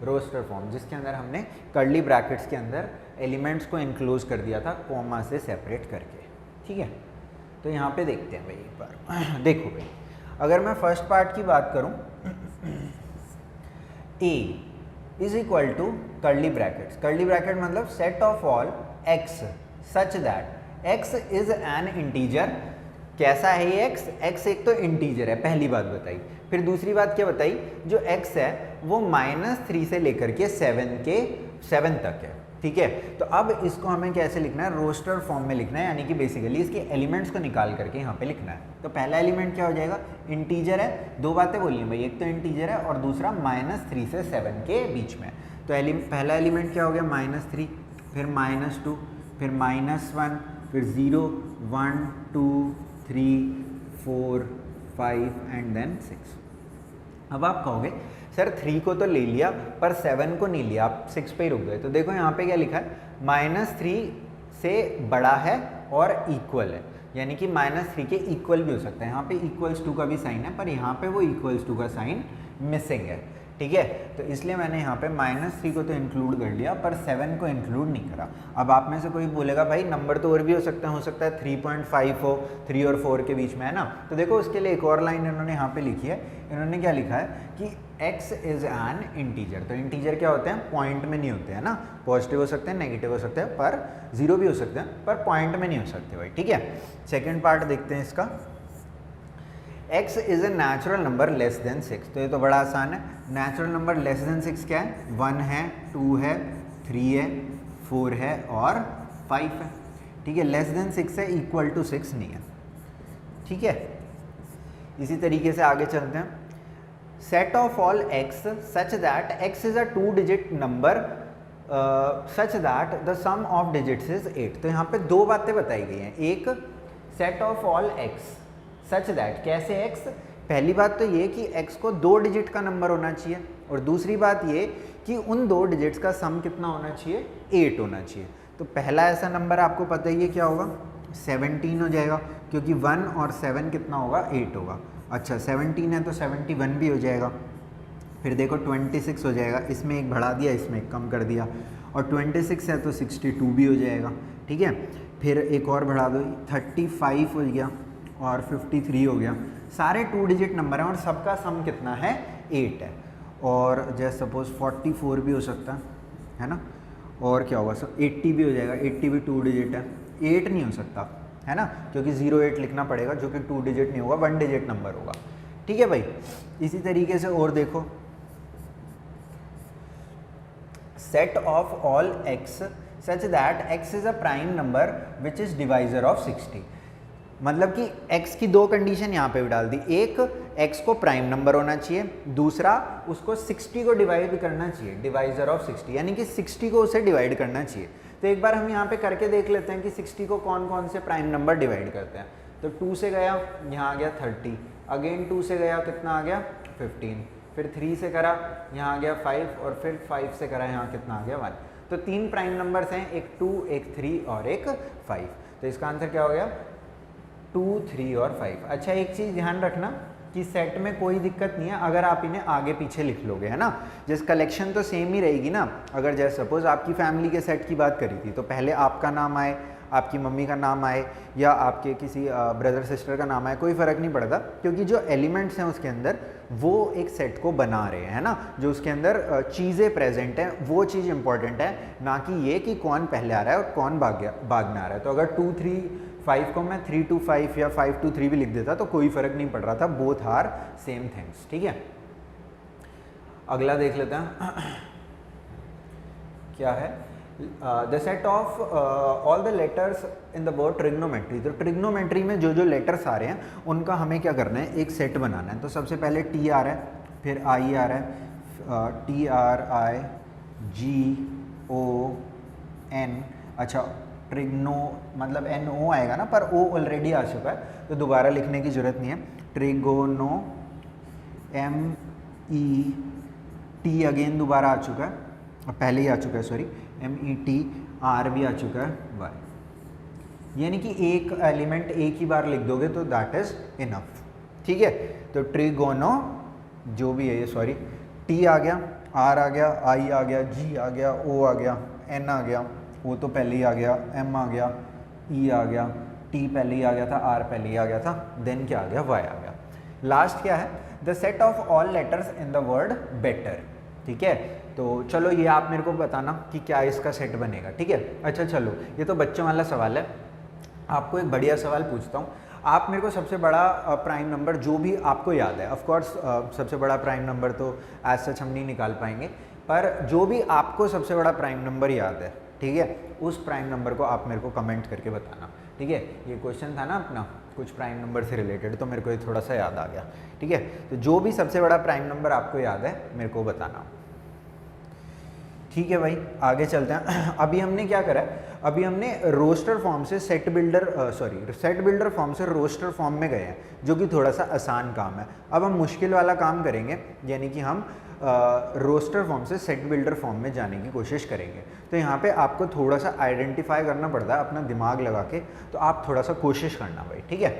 रोस्टर फॉर्म जिसके अंदर हमने कर्ली ब्रैकेट्स के अंदर एलिमेंट्स को इंक्लोज कर दिया था कॉमा से सेपरेट करके। ठीक है, तो यहाँ पे देखते हैं भाई एक बार। देखो भाई, अगर मैं फर्स्ट पार्ट की बात करूँ, a is equal to curly brackets, curly bracket मतलब set of all x such that x is an integer. कैसा है ये x? x एक तो इंटीजर है, पहली बात बताई। फिर दूसरी बात क्या बताई, जो x है वो -3 से लेकर के 7 तक है। ठीक है, तो अब इसको हमें कैसे लिखना है, रोस्टर फॉर्म में लिखना है, यानी कि बेसिकली इसके एलिमेंट्स को निकाल करके यहाँ पे लिखना है। तो पहला एलिमेंट क्या हो जाएगा, इंटीजर है। दो बातें बोली हैं भाई, एक तो इंटीजर है और दूसरा -3 से 7 के बीच में। तो पहला एलिमेंट क्या हो गया, -3, फिर -2, फिर -1, फिर 0, 1, 2, 3, 4, 5 एंड देन 6। अब आप कहोगे सर 3 को तो ले लिया पर 7 को नहीं लिया, आप 6 पे ही रुक गए। तो देखो यहाँ पे क्या लिखा है, -3 से बड़ा है और इक्वल है, यानी कि -3 के इक्वल भी हो सकता है। यहाँ पे =2 का भी साइन है, पर यहाँ पे वो =2 का साइन मिसिंग है। ठीक है, तो इसलिए मैंने यहाँ पे -3 को तो इंक्लूड कर लिया पर 7 को इंक्लूड नहीं करा। अब आप में से कोई बोलेगा भाई नंबर तो और भी हो सकता है 3.5 हो, 3 और 4 के बीच में, है ना। तो देखो उसके लिए एक और लाइन इन्होंने यहाँ पे लिखी है। इन्होंने क्या लिखा है कि x इज एन इंटीजर। तो इंटीजर क्या होते हैं, पॉइंट में नहीं होते हैं ना, पॉजिटिव हो सकते हैं, नेगेटिव हो सकते हैं, पर 0 भी हो सकते हैं, पर पॉइंट में नहीं हो सकते भाई। ठीक है, सेकेंड पार्ट देखते हैं इसका। x is a natural number less than 6, तो ये तो बड़ा आसान है। नेचुरल नंबर लेस देन 6 क्या है? 1 है, 2 है, 3 है, 4 है और 5 है। ठीक है, लेस देन 6 है, इक्वल टू 6 नहीं है। ठीक है, इसी तरीके से आगे चलते हैं। Set of all x such that x is a 2 digit number such that the sum of digits is 8। तो यहाँ पे दो बातें बताई गई हैं। एक, set of all x such that, कैसे x? पहली बात तो ये कि x को 2 डिजिट का नंबर होना चाहिए, और दूसरी बात ये कि उन 2 डिजिट्स का सम कितना होना चाहिए? 8 होना चाहिए। तो पहला ऐसा नंबर आपको पता ही है क्या होगा? 17 हो जाएगा, क्योंकि 1 और 7 कितना होगा? 8 होगा। अच्छा, 17 है तो 71 भी हो जाएगा। फिर देखो 26 हो जाएगा, इसमें एक बढ़ा दिया, इसमें एक कम कर दिया, और 26 है तो 62 भी हो जाएगा। ठीक है, फिर एक और बढ़ा दो, 35 हो गया और 53 हो गया। सारे 2 डिजिट नंबर हैं और सबका सम कितना है? 8 है। और जैसे सपोज 44 भी हो सकता है ना, और क्या होगा? 80 भी हो जाएगा, 80 भी 2 डिजिट है। 8 नहीं हो सकता है ना, क्योंकि 08 लिखना पड़ेगा, जो कि 2 डिजिट नहीं होगा, 1 डिजिट नंबर होगा। ठीक है भाई, इसी तरीके से और देखो, set of all x such that x is a prime number which is divisor of 60। मतलब कि x की दो कंडीशन यहाँ पे भी डाल दी। एक, x को प्राइम नंबर होना चाहिए, दूसरा उसको 60 को डिवाइड करना चाहिए, डिवाइजर ऑफ 60, यानी कि 60 को उसे डिवाइड करना चाहिए। तो एक बार हम यहाँ पे करके देख लेते हैं कि 60 को कौन कौन से प्राइम नंबर डिवाइड करते हैं। तो 2 से गया, यहाँ आ गया 30, अगेन 2 से गया, कितना आ गया? 15, फिर 3 से करा, यहाँ आ गया 5, और फिर 5 से करा, यहाँ कितना आ गया? 1। तो 3 प्राइम नंबर्स हैं, एक 2, एक 3 और एक 5। तो इसका आंसर क्या हो गया? 2, 3 और 5। अच्छा, एक चीज़ ध्यान रखना कि सेट में कोई दिक्कत नहीं है अगर आप इन्हें आगे पीछे लिख लोगे, है ना। जैसे कलेक्शन तो सेम ही रहेगी ना। अगर जैसे सपोज आपकी फैमिली के सेट की बात करी थी, तो पहले आपका नाम आए, आपकी मम्मी का नाम आए, या आपके किसी ब्रदर सिस्टर का नाम आए, कोई फ़र्क नहीं पड़ता, क्योंकि जो एलिमेंट्स हैं उसके अंदर वो एक सेट को बना रहे हैं, है ना। जो उसके अंदर चीज़ें प्रेजेंट हैं वो चीज़ इंपॉर्टेंट है, ना कि ये कि कौन पहले आ रहा है और कौन बाद में आ रहा है। तो अगर 2, 3, 5 को मैं 3 to 5 या 5 to 3 भी लिख देता तो कोई फ़र्क नहीं पड़ रहा था, बोथ आर सेम थिंग्स। ठीक है, अगला देख लेते हैं क्या है। The set of all the letters in the word trigonometry. तो ट्रिग्नोमेट्री में जो जो लेटर्स आ रहे हैं उनका हमें क्या करना है? एक सेट बनाना है। तो सबसे पहले टी आ रहा है, फिर आई आ रहा है, T R I G O N. अच्छा, ट्रिग्नो मतलब एन ओ आएगा ना, पर ओ ऑलरेडी आ चुका है तो दोबारा लिखने की ज़रूरत नहीं है। ट्रिगोनो एम ई टी अगेन दोबारा आ चुका है, पहले ही आ चुका है, sorry, M E T R भी आ चुका है, वाई। यानी कि एक एलिमेंट एक ही बार लिख दोगे तो दैट इज इनफ। ठीक है, तो ट्रिगोनो जो भी है ये, सॉरी, टी आ गया, आर आ गया, आई आ गया, जी आ गया, ओ आ गया, एन आ गया, वो तो पहले ही आ गया, एम आ गया, ई आ गया, टी पहले ही आ गया था, आर पहले ही आ गया था, देन क्या आ गया? वाई आ गया। लास्ट क्या है? The set of all letters in the word better. ठीक है, तो चलो ये आप मेरे को बताना कि क्या इसका सेट बनेगा। ठीक है, अच्छा चलो, ये तो बच्चों वाला सवाल है, आपको एक बढ़िया सवाल पूछता हूँ। आप मेरे को सबसे बड़ा प्राइम नंबर जो भी आपको याद है, ऑफ कोर्स सबसे बड़ा प्राइम नंबर तो एज सच हम नहीं निकाल पाएंगे, पर जो भी आपको सबसे बड़ा प्राइम नंबर याद है, ठीक है, उस प्राइम नंबर को आप मेरे को कमेंट करके बताना। ठीक है, ये क्वेश्चन था ना अपना कुछ प्राइम नंबर से रिलेटेड, तो मेरे को ये थोड़ा सा याद आ गया। ठीक है, तो जो भी सबसे बड़ा प्राइम नंबर आपको याद है मेरे को बताना। ठीक है भाई, आगे चलते हैं। अभी हमने क्या करा है? अभी हमने रोस्टर फॉर्म से सेट बिल्डर फॉर्म से रोस्टर फॉर्म में गए हैं, जो कि थोड़ा सा आसान काम है। अब हम मुश्किल वाला काम करेंगे, यानी कि हम रोस्टर फॉर्म से सेट बिल्डर फॉर्म में जाने की कोशिश करेंगे। तो यहाँ पे आपको थोड़ा सा आइडेंटिफाई करना पड़ता है अपना दिमाग लगा के, तो आप थोड़ा सा कोशिश करना भाई। ठीक है,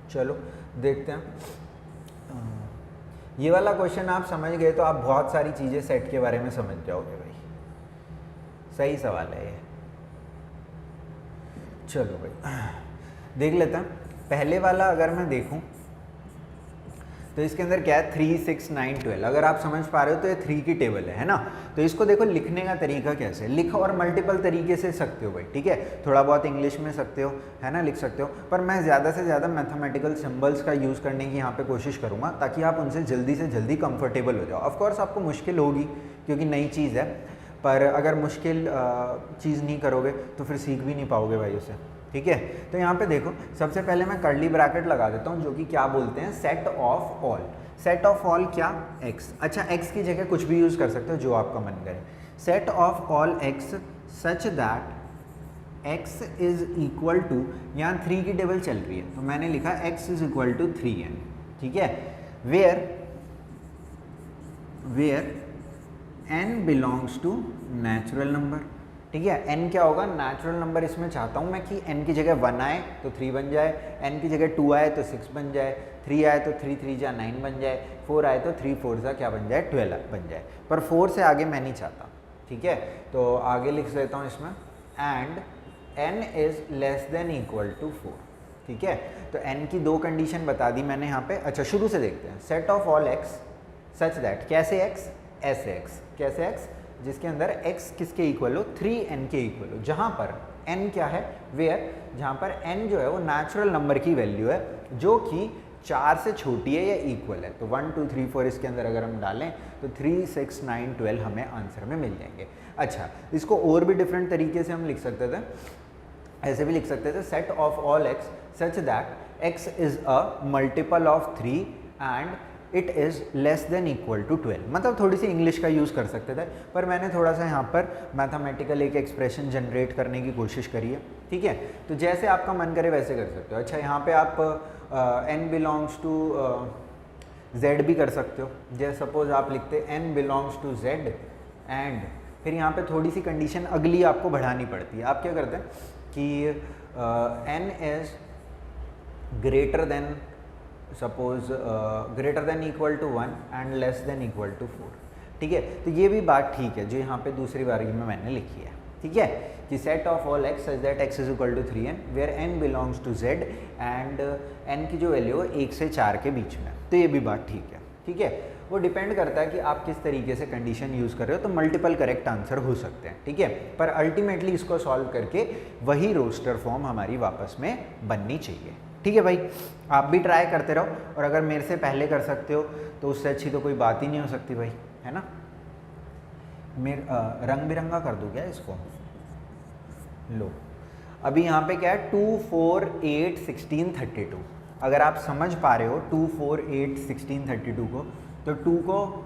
चलो देखते हैं। ये वाला क्वेश्चन आप समझ गए तो आप बहुत सारी चीज़ें सेट के बारे में समझ जाओगे भाई, सही सवाल है ये। चलो भाई देख लेते हैं। पहले वाला अगर मैं देखूं तो इसके अंदर क्या है 3, 6, 9, 12। अगर आप समझ पा रहे हो तो ये 3 की टेबल है ना। तो इसको देखो लिखने का तरीका कैसे, लिख और मल्टीपल तरीके से सकते हो भाई, ठीक है। थोड़ा बहुत इंग्लिश में सकते हो, है ना, लिख सकते हो, पर मैं ज़्यादा से ज़्यादा मैथमेटिकल सिंबल्स का यूज़ करने की यहाँ पे कोशिश करूँगा ताकि आप उनसे जल्दी से जल्दी कंफर्टेबल हो जाओ। ऑफकोर्स आपको मुश्किल होगी क्योंकि नई चीज़ है, पर अगर मुश्किल चीज़ नहीं करोगे तो फिर सीख भी नहीं पाओगे भाई उसे, ठीक है। तो यहाँ पे देखो सबसे पहले मैं कर्ली ब्रैकेट लगा देता हूँ, जो कि क्या बोलते हैं, set of all. Set of all क्या, x। अच्छा x की जगह कुछ भी यूज़ कर सकते हो जो आपका मन करे। Set of all x such that x is equal to, यहाँ 3 की टेबल चल रही है तो मैंने लिखा x is equal to 3n, ठीक है। Where n belongs to natural number, ठीक है। n क्या होगा, नेचुरल नंबर। इसमें चाहता हूँ मैं कि n की जगह 1 आए तो 3 बन जाए, n की जगह 2 आए तो 6 बन जाए, 3 आए तो 3 3 जा 9 बन जाए, 4 आए तो 3 4 जा क्या बन जाए, 12 बन जाए। पर 4 से आगे मैं नहीं चाहता, ठीक है। तो आगे लिख देता हूँ इसमें, and n is less than equal to 4, ठीक है। तो n की 2 कंडीशन बता दी मैंने यहाँ पे। अच्छा शुरू से देखते हैं। Set of all x such that, कैसे x, ऐसे x, कैसे x, जिसके अंदर x किसके इक्वल हो, 3n के इक्वल हो, जहाँ पर n क्या है, वेयर, जहाँ पर n जो है वो नेचुरल नंबर की वैल्यू है जो कि 4 से छोटी है या इक्वल है। तो 1 2 3 4 इसके अंदर अगर हम डालें तो 3 6 9 12 हमें आंसर में मिल जाएंगे। अच्छा इसको और भी डिफरेंट तरीके से हम लिख सकते थे, ऐसे भी लिख सकते थे, set of all x such that x is a multiple of 3 and it is less than equal to 12। मतलब थोड़ी सी इंग्लिश का यूज़ कर सकते थे, पर मैंने थोड़ा सा यहाँ पर मैथमेटिकल एक एक्सप्रेशन जनरेट करने की कोशिश करी है, ठीक है। तो जैसे आपका मन करे वैसे कर सकते हो। अच्छा यहाँ पे आप n बिलोंग्स टू z भी कर सकते हो। जैसे सपोज आप लिखते n belongs to z and फिर यहाँ पे थोड़ी सी कंडीशन अगली आपको बढ़ानी पड़ती है। आप क्या करते हैं कि n is greater than, suppose greater than equal to 1 and less than equal to 4, ठीक है। तो ये भी बात ठीक है जो यहाँ पे दूसरी बारी में मैंने लिखी है, ठीक है, कि set of all x such that x is equal to 3n where n belongs to z and n की जो वैल्यू है 1 से 4 के बीच में। तो ये भी बात ठीक है, ठीक है। वो डिपेंड करता है कि आप किस तरीके से कंडीशन यूज़ कर रहे हो, तो मल्टीपल करेक्ट आंसर हो सकते हैं, ठीक है। पर अल्टीमेटली इसको सॉल्व करके वही रोस्टर फॉर्म हमारी वापस में बननी चाहिए, ठीक है भाई। आप भी ट्राई करते रहो और अगर मेरे से पहले कर सकते हो तो उससे अच्छी तो कोई बात ही नहीं हो सकती भाई, है ना। रंग बिरंगा कर दूँ क्या इसको, लो। अभी यहाँ पे क्या है 2 4 8 16 32। अगर आप समझ पा रहे हो 2 4 8 16 32 को, तो 2 को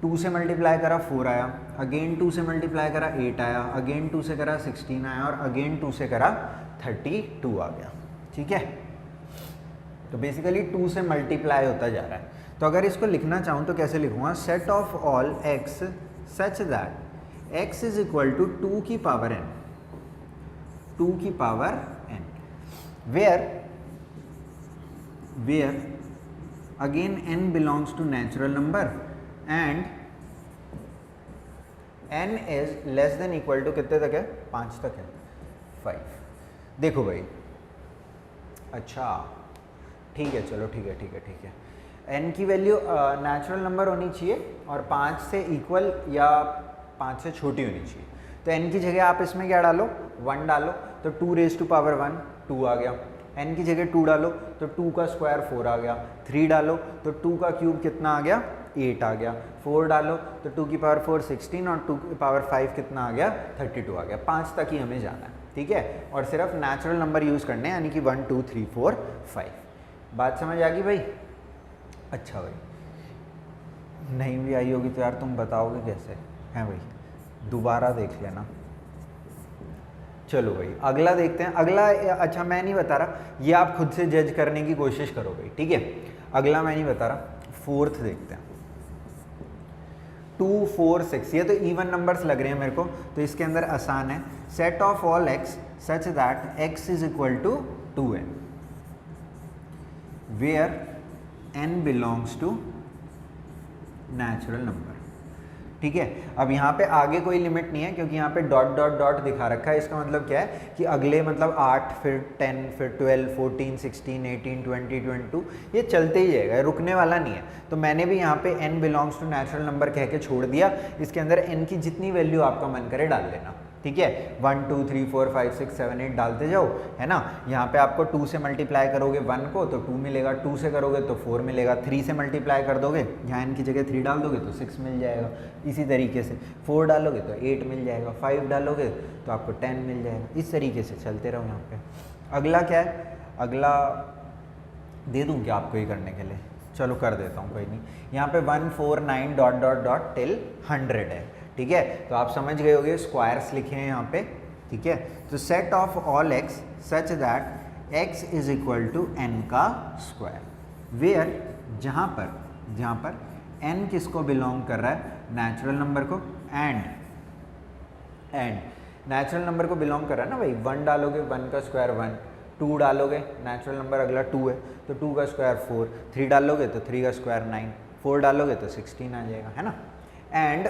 2 से मल्टीप्लाई करा 4 आया, अगेन 2 से मल्टीप्लाई करा 8 आया, अगेन 2 से करा 16 आया और अगेन 2 से करा 32 आ गया, ठीक है। तो बेसिकली 2 से मल्टीप्लाई होता जा रहा है। तो अगर इसको लिखना चाहूँ तो कैसे लिखूँगा, set of all x such that x is equal to 2 की पावर n, 2 की power n, where again n belongs to natural number and n is less than equal to कितने तक है, 5 तक है, 5। देखो भाई, अच्छा ठीक है, चलो ठीक है ठीक है ठीक है। n की वैल्यू नेचुरल नंबर होनी चाहिए और 5 से इक्वल या 5 से छोटी होनी चाहिए। तो n की जगह आप इसमें क्या डालो, 1 डालो, तो 2 रेज टू पावर 1 2 आ गया। n की जगह 2 डालो तो 2 का स्क्वायर 4 आ गया। 3 डालो तो 2 का क्यूब कितना आ गया, 8 आ गया। 4 डालो तो 2 की पावर 4 16 और 2 की पावर 5 कितना आ गया, 32 आ गया। 5 तक ही हमें जाना है, ठीक है। और सिर्फ नेचुरल नंबर यूज़ करने हैं, यानी कि 1 2 3 4 5। बात समझ आ गई भाई? अच्छा भाई, नहीं भी आई होगी तो यार तुम बताओगे कैसे, हैं भाई, दोबारा देख लेना। चलो भाई अगला देखते हैं। अगला अच्छा मैं नहीं बता रहा, ये आप खुद से जज करने की कोशिश करो भाई, ठीक है। अगला मैं नहीं बता रहा, 4th देखते हैं। 2 4 6, ये तो इवन नंबर्स लग रहे हैं मेरे को, तो इसके अंदर आसान है। Set of all x such that x is equal to 2n where n belongs to natural number. ठीक है। अब यहाँ पे आगे कोई लिमिट नहीं है क्योंकि यहाँ पे डॉट डॉट डॉट दिखा रखा है। इसका मतलब क्या है कि अगले मतलब 8 फिर 10 फिर 12 14 16 18 20 22 ये चलते ही जाएगा, रुकने वाला नहीं है। तो मैंने भी यहाँ पे n belongs to natural number कह के छोड़ दिया। इसके अंदर n की जितनी वैल्यू आपका मन करे डाल लेना, ठीक है। 1 2 3 4 5 6 7 8 डालते जाओ, है ना। यहाँ पे आपको 2 से मल्टीप्लाई करोगे 1 को तो 2 मिलेगा, 2 से करोगे तो 4 मिलेगा, 3 से मल्टीप्लाई कर दोगे, यहाँ n की जगह 3 डाल दोगे तो 6 मिल जाएगा। इसी तरीके से 4 डालोगे तो 8 मिल जाएगा, 5 डालोगे तो आपको 10 मिल जाएगा। इस तरीके से चलते रहो। यहाँ पे अगला क्या है, अगला दे दूँ क्या आपको ये करने के लिए? चलो कर देता हूँ, कोई नहीं। यहाँ पे 1 4 9 डॉट डॉट डॉट टिल 100 है, ठीक है। तो आप समझ गए होंगे, स्क्वायर्स लिखे हैं यहाँ पे, ठीक है। तो set of all x such that x is equal to n का स्क्वायर, वेयर जहाँ पर n किसको बिलोंग कर रहा है? नेचुरल नंबर को। एंड नेचुरल नंबर को बिलोंग कर रहा है ना भाई। 1 डालोगे 1 का स्क्वायर 1, 2 डालोगे नेचुरल नंबर अगला 2 है तो 2 का स्क्वायर 4, 3 डालोगे तो 3 का स्क्वायर 9, 4 डालोगे तो 16 आ जाएगा, है ना। एंड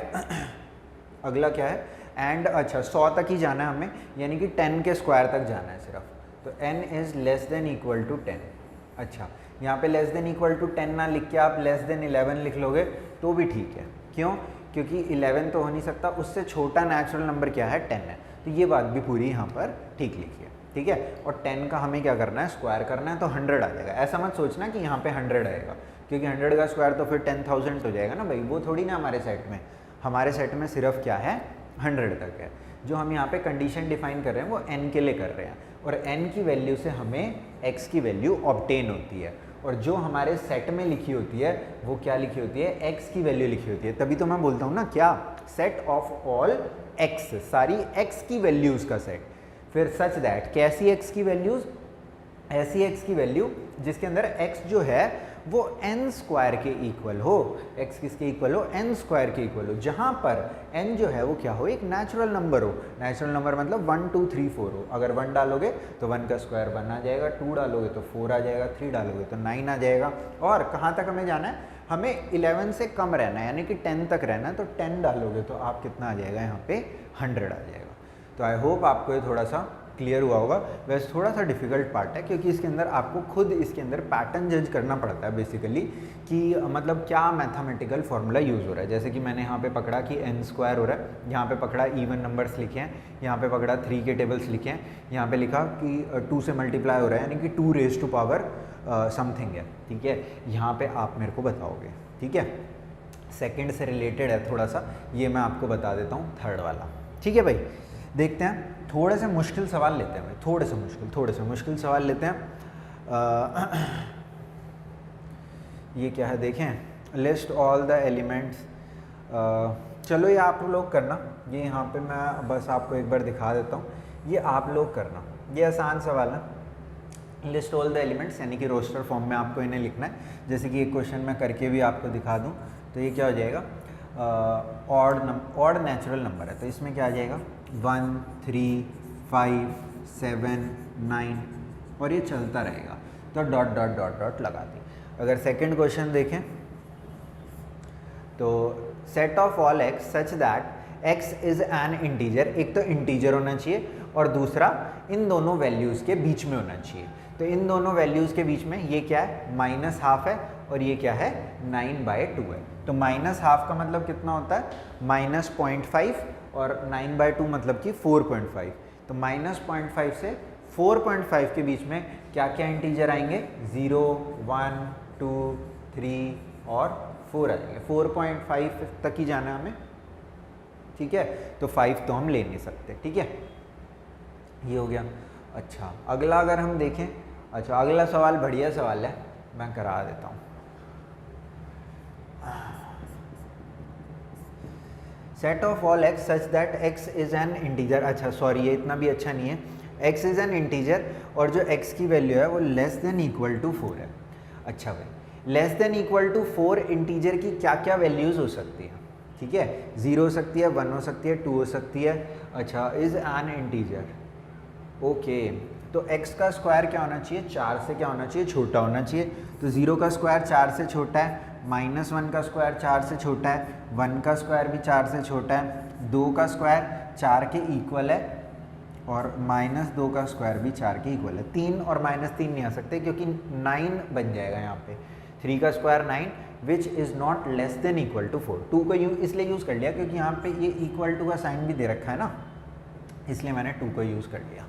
अगला क्या है? एंड अच्छा 100 तक ही जाना है हमें, यानी कि 10 के स्क्वायर तक जाना है सिर्फ। तो n is less than equal to 10। अच्छा, यहाँ पे लेस देन इक्वल टू 10 ना लिख के आप लेस देन 11 लिख लोगे तो भी ठीक है। क्यों? क्योंकि 11 तो हो नहीं सकता, उससे छोटा नेचुरल नंबर क्या है? 10 है। तो ये बात भी पूरी यहाँ पर ठीक लिखी है, ठीक है। और 10 का हमें क्या करना है? स्क्वायर करना है, तो 100 आ जाएगा। ऐसा मत सोचना कि यहाँ पे 100 आएगा, क्योंकि 100 का स्क्वायर तो फिर 10,000 हो जाएगा ना भाई। वो थोड़ी ना हमारे सेट में, हमारे सेट में सिर्फ क्या है? 100 तक है। जो हम यहाँ पे कंडीशन डिफाइन कर रहे हैं वो n के लिए कर रहे हैं, और n की वैल्यू से हमें x की वैल्यू ऑब्टेन होती है। और जो हमारे सेट में लिखी होती है वो क्या लिखी होती है? x की वैल्यू लिखी होती है। तभी तो मैं बोलता हूँ ना, क्या? सेट ऑफ ऑल x, सारी x की वैल्यूज़ का सेट। फिर सच दैट, कैसी x की वैल्यूज़? ऐसी x की वैल्यू जिसके अंदर x जो है वो n स्क्वायर के इक्वल हो। x किसके इक्वल हो? n स्क्वायर के इक्वल हो, जहाँ पर n जो है वो क्या हो? एक नेचुरल नंबर हो। नेचुरल नंबर मतलब 1 2 3 4 हो। अगर 1 डालोगे तो 1 का स्क्वायर 1 आ जाएगा, 2 डालोगे तो 4 आ जाएगा, 3 डालोगे तो 9 आ जाएगा। और कहाँ तक हमें जाना है? हमें 11 से कम रहना है, यानी कि 10 तक रहना है। तो 10 डालोगे तो आप कितना आ जाएगा? यहाँ पे 100 आ जाएगा। तो आई होप आपको ये थोड़ा सा क्लियर हुआ होगा। वैसे थोड़ा सा डिफिकल्ट पार्ट है, क्योंकि इसके अंदर आपको खुद इसके अंदर पैटर्न जज करना पड़ता है बेसिकली, कि मतलब क्या मैथमेटिकल फार्मूला यूज़ हो रहा है। जैसे कि मैंने यहाँ पे पकड़ा कि n स्क्वायर हो रहा है, यहाँ पे पकड़ा इवन नंबर्स लिखे हैं, यहाँ पे पकड़ा 3 के टेबल्स लिखे हैं, यहाँ पे लिखा कि 2 से मल्टीप्लाई हो रहा है, यानी कि 2 रेज़ टू पावर समथिंग है, ठीक है। यहाँ पे आप मेरे को बताओगे, ठीक है। सेकंड से रिलेटेड है थोड़ा सा, ये मैं आपको बता देता हूँ थर्ड वाला, ठीक है भाई। देखते हैं, थोड़े से मुश्किल सवाल लेते हैं भाई, थोड़े से मुश्किल सवाल लेते हैं। ये क्या है देखें, लिस्ट ऑल द एलिमेंट्स। चलो ये आप लोग करना, ये यहाँ पे मैं बस आपको एक बार दिखा देता हूँ, ये आप लोग करना, ये आसान सवाल है। लिस्ट ऑल द एलिमेंट्स यानी कि रोस्टर फॉर्म में आपको इन्हें लिखना है। जैसे कि एक क्वेश्चन मैं करके भी आपको दिखा दूँ, तो ये क्या हो जाएगा? ऑड नेचुरल नंबर है, तो इसमें क्या आ जाएगा? 1 3 5 7 9, और ये चलता रहेगा, तो डॉट डॉट डॉट डॉट लगा दी। अगर सेकंड क्वेश्चन देखें तो set of all x such that x is an integer, एक तो इंटीजर होना चाहिए और दूसरा इन दोनों वैल्यूज़ के बीच में होना चाहिए। तो इन दोनों वैल्यूज़ के बीच में ये क्या है? -½ है, और ये क्या है? 9/2 है। तो -½ का मतलब कितना होता है? -0.5, और 9/2 मतलब कि 4.5। तो -0.5 से 4.5 के बीच में क्या क्या इंटीजर आएंगे? 0 1 2 3 और 4 आ जाएंगे। 4.5 तक ही जाना है हमें, ठीक है। तो 5 तो हम ले नहीं सकते, ठीक है। ये हो गया। अच्छा, अगला अगर हम देखें, अच्छा अगला सवाल बढ़िया सवाल है, मैं करा देता हूँ। Set of all x such that x is an integer. अच्छा सॉरी, ये इतना भी अच्छा नहीं है। x इज़ एन इंटीजर और जो x की वैल्यू है वो लेस देन इक्वल टू 4 है। अच्छा भाई, less than equal to 4 integer की क्या क्या वैल्यूज़ हो सकती है? ठीक है, 0 हो सकती है, 1 हो सकती है, 2 हो सकती है। अच्छा, इज़ एन इंटीजर, ओके। तो x का स्क्वायर क्या होना चाहिए? 4 से क्या होना चाहिए? छोटा होना चाहिए। तो 0 का स्क्वायर 4 से छोटा है, -1 का स्क्वायर 4 से छोटा है, 1 का स्क्वायर भी 4 से छोटा है, 2 का स्क्वायर 4 के इक्वल है और -2 का स्क्वायर भी 4 के इक्वल है। 3 और -3 नहीं आ सकते क्योंकि 9 बन जाएगा यहाँ पे। 3 का square 9 which is not less than equal to 4। 2 को इसलिए यूज़ कर लिया क्योंकि यहाँ पे ये इक्वल टू का साइन भी दे रखा है ना, इसलिए मैंने 2 को यूज़ कर लिया।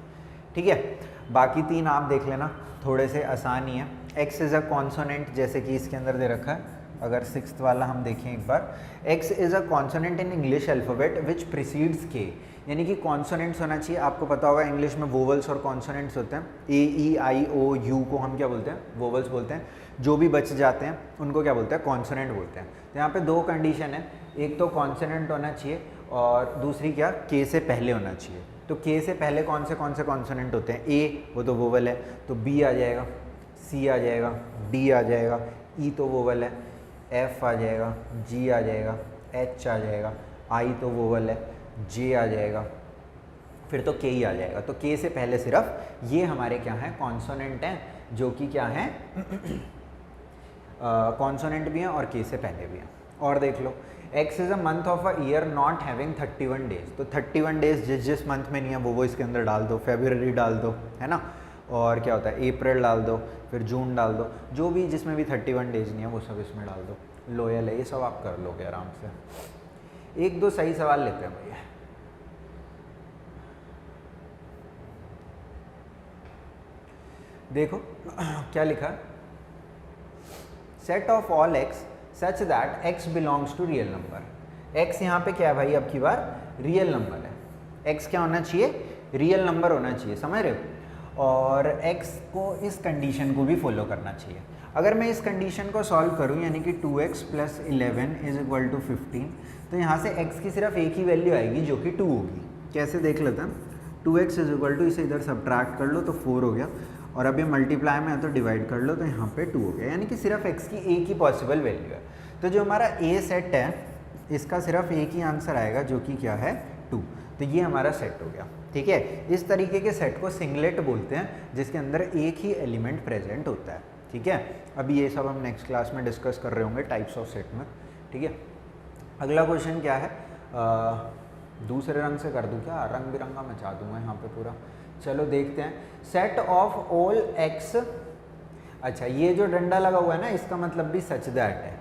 ठीक है, बाकी 3 आप देख लेना, थोड़े से आसान ही है। x इज़ अ कॉन्सोनेंट, जैसे कि इसके अंदर दे रखा है। अगर 6th वाला हम देखें एक बार, x is a consonant in English alphabet which precedes k, यानी कि कॉन्सोनेंट्स होना चाहिए। आपको पता होगा इंग्लिश में वोवल्स और कॉन्सोनेंट्स होते हैं। ए ई आई ओ यू को हम क्या बोलते हैं? वोवल्स बोलते हैं। जो भी बच जाते हैं उनको क्या बोलते हैं? कॉन्सोनेंट बोलते हैं। तो यहाँ पे 2 कंडीशन है, एक तो कॉन्सोनेंट होना चाहिए और दूसरी क्या, के से पहले होना चाहिए। तो के से पहले कौन से कॉन्सोनेंट होते हैं? ए, वो तो वोवल है, तो बी आ जाएगा, सी आ जाएगा, डी आ जाएगा, ई तो वोवल है, एफ आ जाएगा, जी आ जाएगा, एच आ जाएगा, आई तो वोवल है, जे आ जाएगा, फिर तो के ही आ जाएगा। तो के से पहले सिर्फ ये हमारे क्या हैं? कॉन्सोनेंट हैं, जो कि क्या हैं? कॉन्सोनेंट भी हैं और के से पहले भी हैं। और देख लो, x is a month of a year not having 31 days. तो 31 डेज जिस मंथ में नहीं है वो इसके अंदर डाल दो, फेब्रुअरी डाल दो, है ना। और क्या होता है? अप्रैल डाल दो, फिर जून डाल दो, जो भी जिसमें भी 31 डेज नहीं है वो सब इसमें डाल दो। लोयल है, ये सब आप कर लोगे आराम से। 1-2 सही सवाल लेते हैं भैया। देखो क्या लिखा है, set of all x such that x belongs to real number. X यहाँ पे क्या है भाई? अब की बार रियल नंबर है। एक्स क्या होना चाहिए? रियल नंबर होना चाहिए, समझ रहे हो। और एक्स को इस कंडीशन को भी फॉलो करना चाहिए। अगर मैं इस कंडीशन को सॉल्व करूँ, यानी कि 2x + 11 = 15, तो यहाँ से x की सिर्फ एक ही वैल्यू आएगी जो कि 2 होगी। कैसे देख लेते हैं? 2x = इसे इधर सब्ट्रैक्ट कर लो तो 4 हो गया, और अब ये मल्टीप्लाई में है तो डिवाइड कर लो तो यहाँ पे 2 हो गया, यानी कि सिर्फ x की एक ही पॉसिबल वैल्यू है। तो जो हमारा a सेट है इसका सिर्फ एक ही आंसर आएगा जो कि क्या है? 2। तो ये हमारा सेट हो गया। ठीक है, इस तरीके के सेट को सिंगलेट बोलते हैं, जिसके अंदर एक ही एलिमेंट प्रेजेंट होता है। ठीक है, अभी ये सब हम नेक्स्ट क्लास में डिस्कस कर रहे होंगे टाइप्स ऑफ सेट में। ठीक है, अगला क्वेश्चन क्या है? दूसरे रंग से कर दूँ क्या? रंग बिरंगा मचा दूंगा यहाँ पे पूरा। चलो देखते हैं। सेट ऑफ ऑल एक्स, अच्छा ये जो डंडा लगा हुआ है ना, इसका मतलब भी सच दैट है।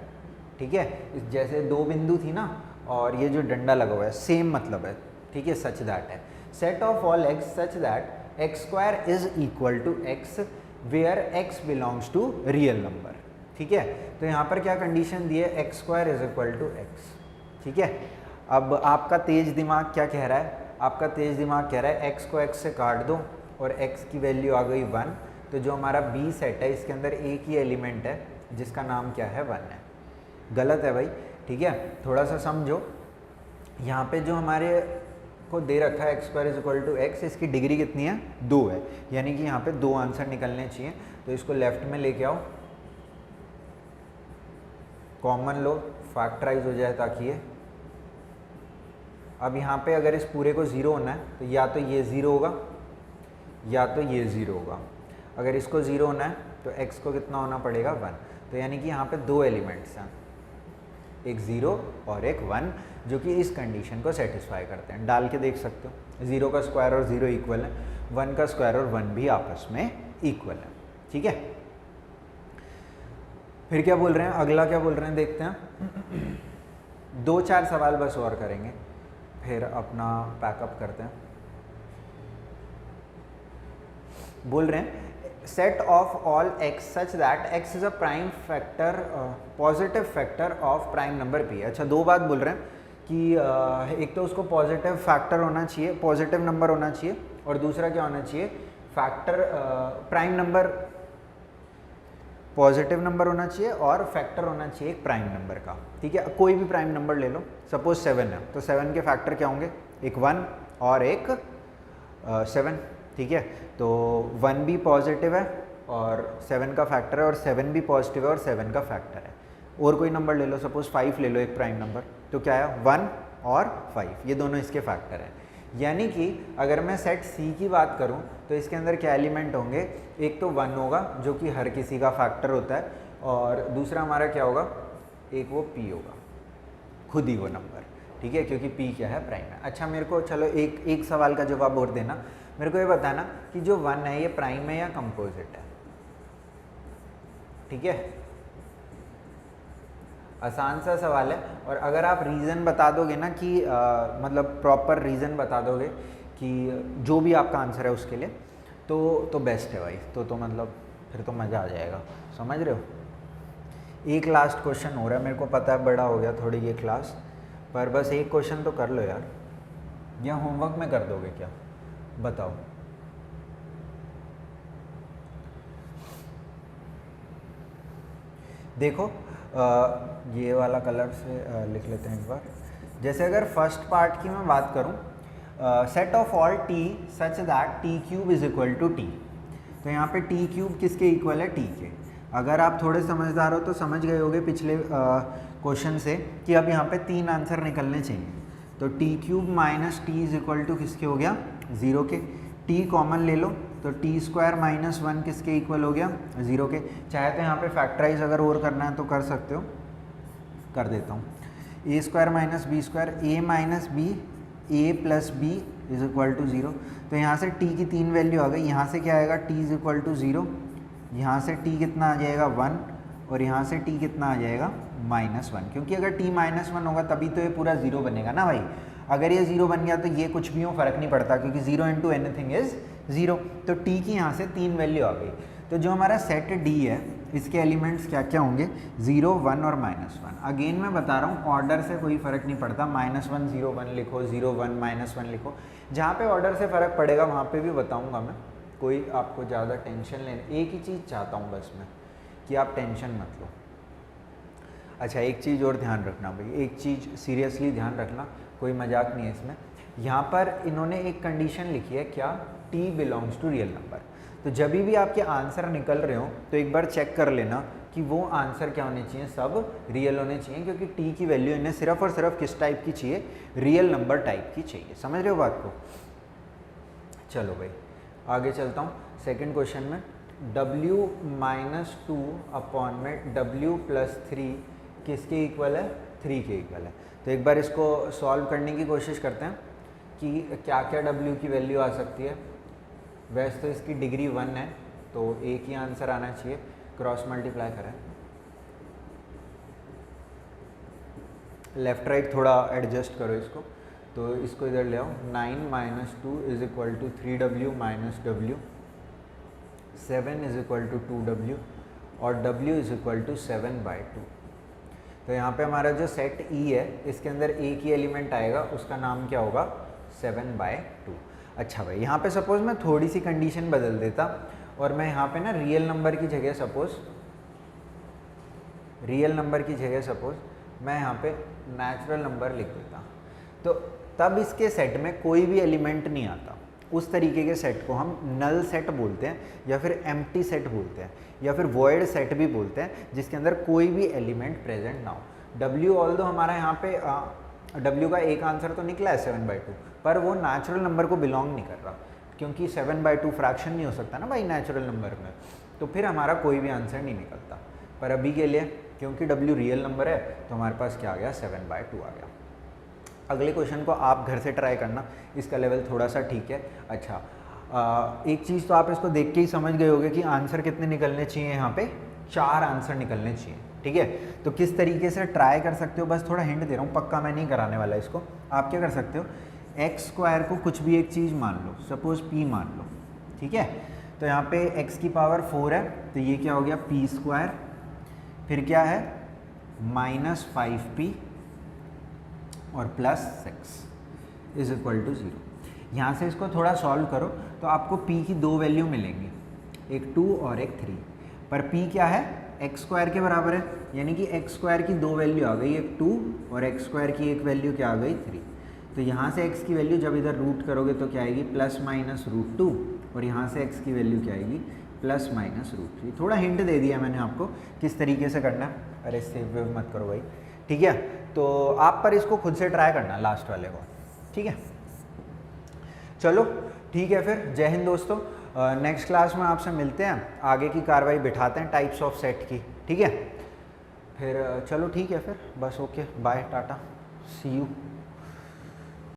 ठीक है, जैसे 2 बिंदु थी ना, और ये जो डंडा लगा हुआ है सेम मतलब है। ठीक है, सच दैट है। Set of all x such that x² is equal to x where x belongs to real number. ठीक है, तो यहाँ पर क्या कंडीशन दी है? x² is equal to x। ठीक है, अब आपका तेज दिमाग क्या कह रहा है? आपका तेज दिमाग कह रहा है x को x से काट दो और x की वैल्यू आ गई 1। तो जो हमारा b सेट है इसके अंदर एक ही एलिमेंट है जिसका नाम क्या है? 1 है। गलत है भाई। ठीक है, थोड़ा सा समझो। यहाँ पे जो हमारे को दे रखा है x² is equal to x, इसकी डिग्री कितनी है? 2 है, यानी कि यहाँ पे 2 आंसर निकलने चाहिए। तो इसको लेफ्ट में लेके आओ, कॉमन लो, फैक्टराइज हो जाए ताकि ये। अब यहाँ पे अगर इस पूरे को 0 होना है तो या तो ये 0 होगा या तो ये 0 होगा। अगर इसको 0 होना है तो x को कितना होना पड़ेगा? 1। तो यानी कि यहाँ पे 2 एलिमेंट्स हैं, एक 0 और एक 1, जो कि इस कंडीशन को सेटिस्फाई करते हैं। डाल के देख सकते हो, 0 का स्क्वायर और 0 इक्वल है, 1 का स्क्वायर और 1 भी आपस में इक्वल है। ठीक है, फिर क्या बोल रहे हैं? अगला क्या बोल रहे हैं देखते हैं। 2-4 सवाल बस और करेंगे, फिर अपना पैकअप करते हैं। बोल रहे हैं set of all x such that x is a prime factor, positive factor of prime number P. अच्छा, 2 बात बोल रहे हैं कि एक तो उसको पॉजिटिव फैक्टर होना चाहिए, पॉजिटिव नंबर होना चाहिए, और दूसरा क्या होना चाहिए? Factor, prime number, positive number होना चाहिए और फैक्टर होना चाहिए एक प्राइम नंबर का। ठीक है, कोई भी प्राइम नंबर ले लो, सपोज 7 है तो 7 के फैक्टर क्या होंगे? एक 1 और एक 7। ठीक है, तो 1 भी पॉजिटिव है और 7 का फैक्टर है, और 7 भी पॉजिटिव है और 7 का फैक्टर है। और कोई नंबर ले लो, सपोज 5 ले लो, एक प्राइम नंबर, तो क्या है? 1 और 5, ये दोनों इसके फैक्टर हैं। यानी कि अगर मैं सेट सी की बात करूं तो इसके अंदर क्या एलिमेंट होंगे? एक तो 1 होगा जो कि हर किसी का फैक्टर होता है, और दूसरा हमारा क्या होगा? एक वो p होगा, खुद ही वो नंबर, ठीक है, क्योंकि p क्या है, प्राइम है। अच्छा मेरे को चलो एक सवाल का जवाब और देना, मेरे को ये बताना कि जो 1 है ये प्राइम है या कंपोजिट है, ठीक है, आसान सा सवाल है। और अगर आप रीज़न बता दोगे ना कि मतलब प्रॉपर रीज़न बता दोगे कि जो भी आपका आंसर है उसके लिए, तो बेस्ट है भाई, तो मतलब फिर तो मज़ा आ जाएगा, समझ रहे हो। एक लास्ट क्वेश्चन हो रहा है, मेरे को पता है बड़ा हो गया थोड़ी ये क्लास, पर बस एक क्वेश्चन तो कर लो यार, या होमवर्क में कर दोगे क्या, बताओ। देखो ये वाला कलर से लिख लेते हैं एक बार। जैसे अगर फर्स्ट पार्ट की मैं बात करूं, set of all t such that t cube is equal to t, तो यहाँ पे टी क्यूब किसके इक्वल है, टी के। अगर आप थोड़े समझदार हो तो समझ गए होगे पिछले क्वेश्चन से कि अब यहाँ पे 3 आंसर निकलने चाहिए, तो t cube minus t is equal to किसके हो गया, 0 के। टी कॉमन ले लो तो टी स्क्वायर माइनस 1 किसके इक्वल हो गया, 0 के। चाहे तो यहाँ पे फैक्टराइज अगर और करना है तो कर सकते हो, कर देता हूँ। A square minus b square, a minus b, a plus b is equal to 0। तो यहाँ से t की 3 वैल्यू आ गई, यहाँ से क्या आएगा, t इज इक्वल टू 0, यहाँ से t कितना आ जाएगा 1, और यहाँ से t कितना आ जाएगा -1, क्योंकि अगर t -1 होगा तभी तो ये पूरा 0 बनेगा ना भाई। अगर ये 0 बन गया तो ये कुछ भी हो फर्क नहीं पड़ता, क्योंकि 0 इंटू एनीथिंग इज 0। तो t की यहाँ से 3 वैल्यू आ गई। तो जो हमारा सेट D है इसके एलिमेंट्स क्या क्या होंगे, 0, 1 और -1। अगेन मैं बता रहा हूँ ऑर्डर से कोई फ़र्क नहीं पड़ता, -1 0 1 लिखो, 0 1 -1 लिखो, जहाँ पे ऑर्डर से फ़र्क पड़ेगा वहाँ पे भी बताऊँगा मैं, कोई आपको ज़्यादा टेंशन लेने। एक ही चीज़ चाहता हूँ बस मैं कि आप टेंशन मत लो। अच्छा एक चीज़ और ध्यान रखना भाई, एक चीज़ सीरियसली ध्यान रखना, कोई मजाक नहीं है इसमें। यहाँ पर इन्होंने एक कंडीशन लिखी है, क्या, t belongs to real number. तो जब भी आपके आंसर निकल रहे हो तो एक बार चेक कर लेना कि वो आंसर क्या होने चाहिए, सब रियल होने चाहिए, क्योंकि t की वैल्यू इन्हें सिर्फ और सिर्फ किस टाइप की चाहिए, रियल नंबर टाइप की चाहिए। समझ रहे हो बात को। चलो भाई आगे चलता हूँ। सेकंड क्वेश्चन में w - 2 अपॉन में w + 3 किसके इक्वल है, 3 के इक्वल है। तो एक बार इसको सॉल्व करने की कोशिश करते हैं कि क्या क्या w की वैल्यू आ सकती है। वैसे तो इसकी डिग्री 1 है तो एक ही आंसर आना चाहिए, क्रॉस मल्टीप्लाई करें, लेफ्ट राइट थोड़ा एडजस्ट करो इसको, तो इसको इधर ले आओ। 9 - 2 is equal to 3w - w, 7 is equal to 2w और w इज इक्वल टू 7/2। तो यहाँ पे हमारा जो सेट E है इसके अंदर एक ही एलिमेंट आएगा, उसका नाम क्या होगा, 7/2। अच्छा भाई यहाँ पे सपोज़ मैं थोड़ी सी कंडीशन बदल देता और मैं यहाँ पे ना रियल नंबर की जगह सपोज़ मैं यहाँ पे नेचुरल नंबर लिख देता, तो तब इसके सेट में कोई भी एलिमेंट नहीं आता। उस तरीके के सेट को हम नल सेट बोलते हैं, या फिर एम्प्टी सेट बोलते हैं, या फिर वॉइड सेट भी बोलते हैं, जिसके अंदर कोई भी एलिमेंट प्रेजेंट ना हो। W ऑल्दो हमारा यहाँ पे W का एक आंसर तो निकला है 7/2, पर वो नेचुरल नंबर को बिलोंग नहीं कर रहा, क्योंकि 7/2 फ्रैक्शन नहीं हो सकता ना भाई नेचुरल नंबर में, तो फिर हमारा कोई भी आंसर नहीं निकलता। पर अभी के लिए क्योंकि W रियल नंबर है तो हमारे पास क्या आ गया, 7/2 आ गया। अगले क्वेश्चन को आप घर से ट्राई करना, इसका लेवल थोड़ा सा ठीक है। अच्छा एक चीज़ तो आप इसको देख के ही समझ गए होगे कि आंसर कितने निकलने चाहिए, यहाँ पे 4 आंसर निकलने चाहिए, ठीक है। तो किस तरीके से ट्राई कर सकते हो, बस थोड़ा हिंट दे रहा हूँ, पक्का मैं नहीं कराने वाला इसको। आप क्या कर सकते हो, x² को कुछ भी एक चीज़ मान लो, सपोज p मान लो, ठीक है। तो यहाँ पे x की पावर 4 है, तो ये क्या हो गया, p², फिर क्या है -5p और +6 इज इक्वल टू 0। यहाँ से इसको थोड़ा सॉल्व करो तो आपको p की 2 वैल्यू मिलेंगी, एक 2 और एक 3, पर p क्या है, x² के बराबर है, यानी कि x² की 2 वैल्यू आ गई, एक 2 और x² की एक वैल्यू क्या आ गई, 3। तो यहाँ से x की वैल्यू जब इधर रूट करोगे तो क्या आएगी, ±√2, और यहाँ से x की वैल्यू क्या आएगी, ±√3। थोड़ा हिंट दे दिया मैंने आपको किस तरीके से करना है। अरे सेव मत करो भाई, ठीक है। तो आप पर इसको खुद से ट्राई करना लास्ट वाले को, ठीक है। चलो ठीक है, फिर जय हिंद दोस्तों। नेक्स्ट क्लास में आपसे मिलते हैं, आगे की कार्रवाई बिठाते हैं टाइप्स ऑफ सेट की, ठीक है। फिर चलो ठीक है, फिर बस ओके, बाय टाटा, सी यू।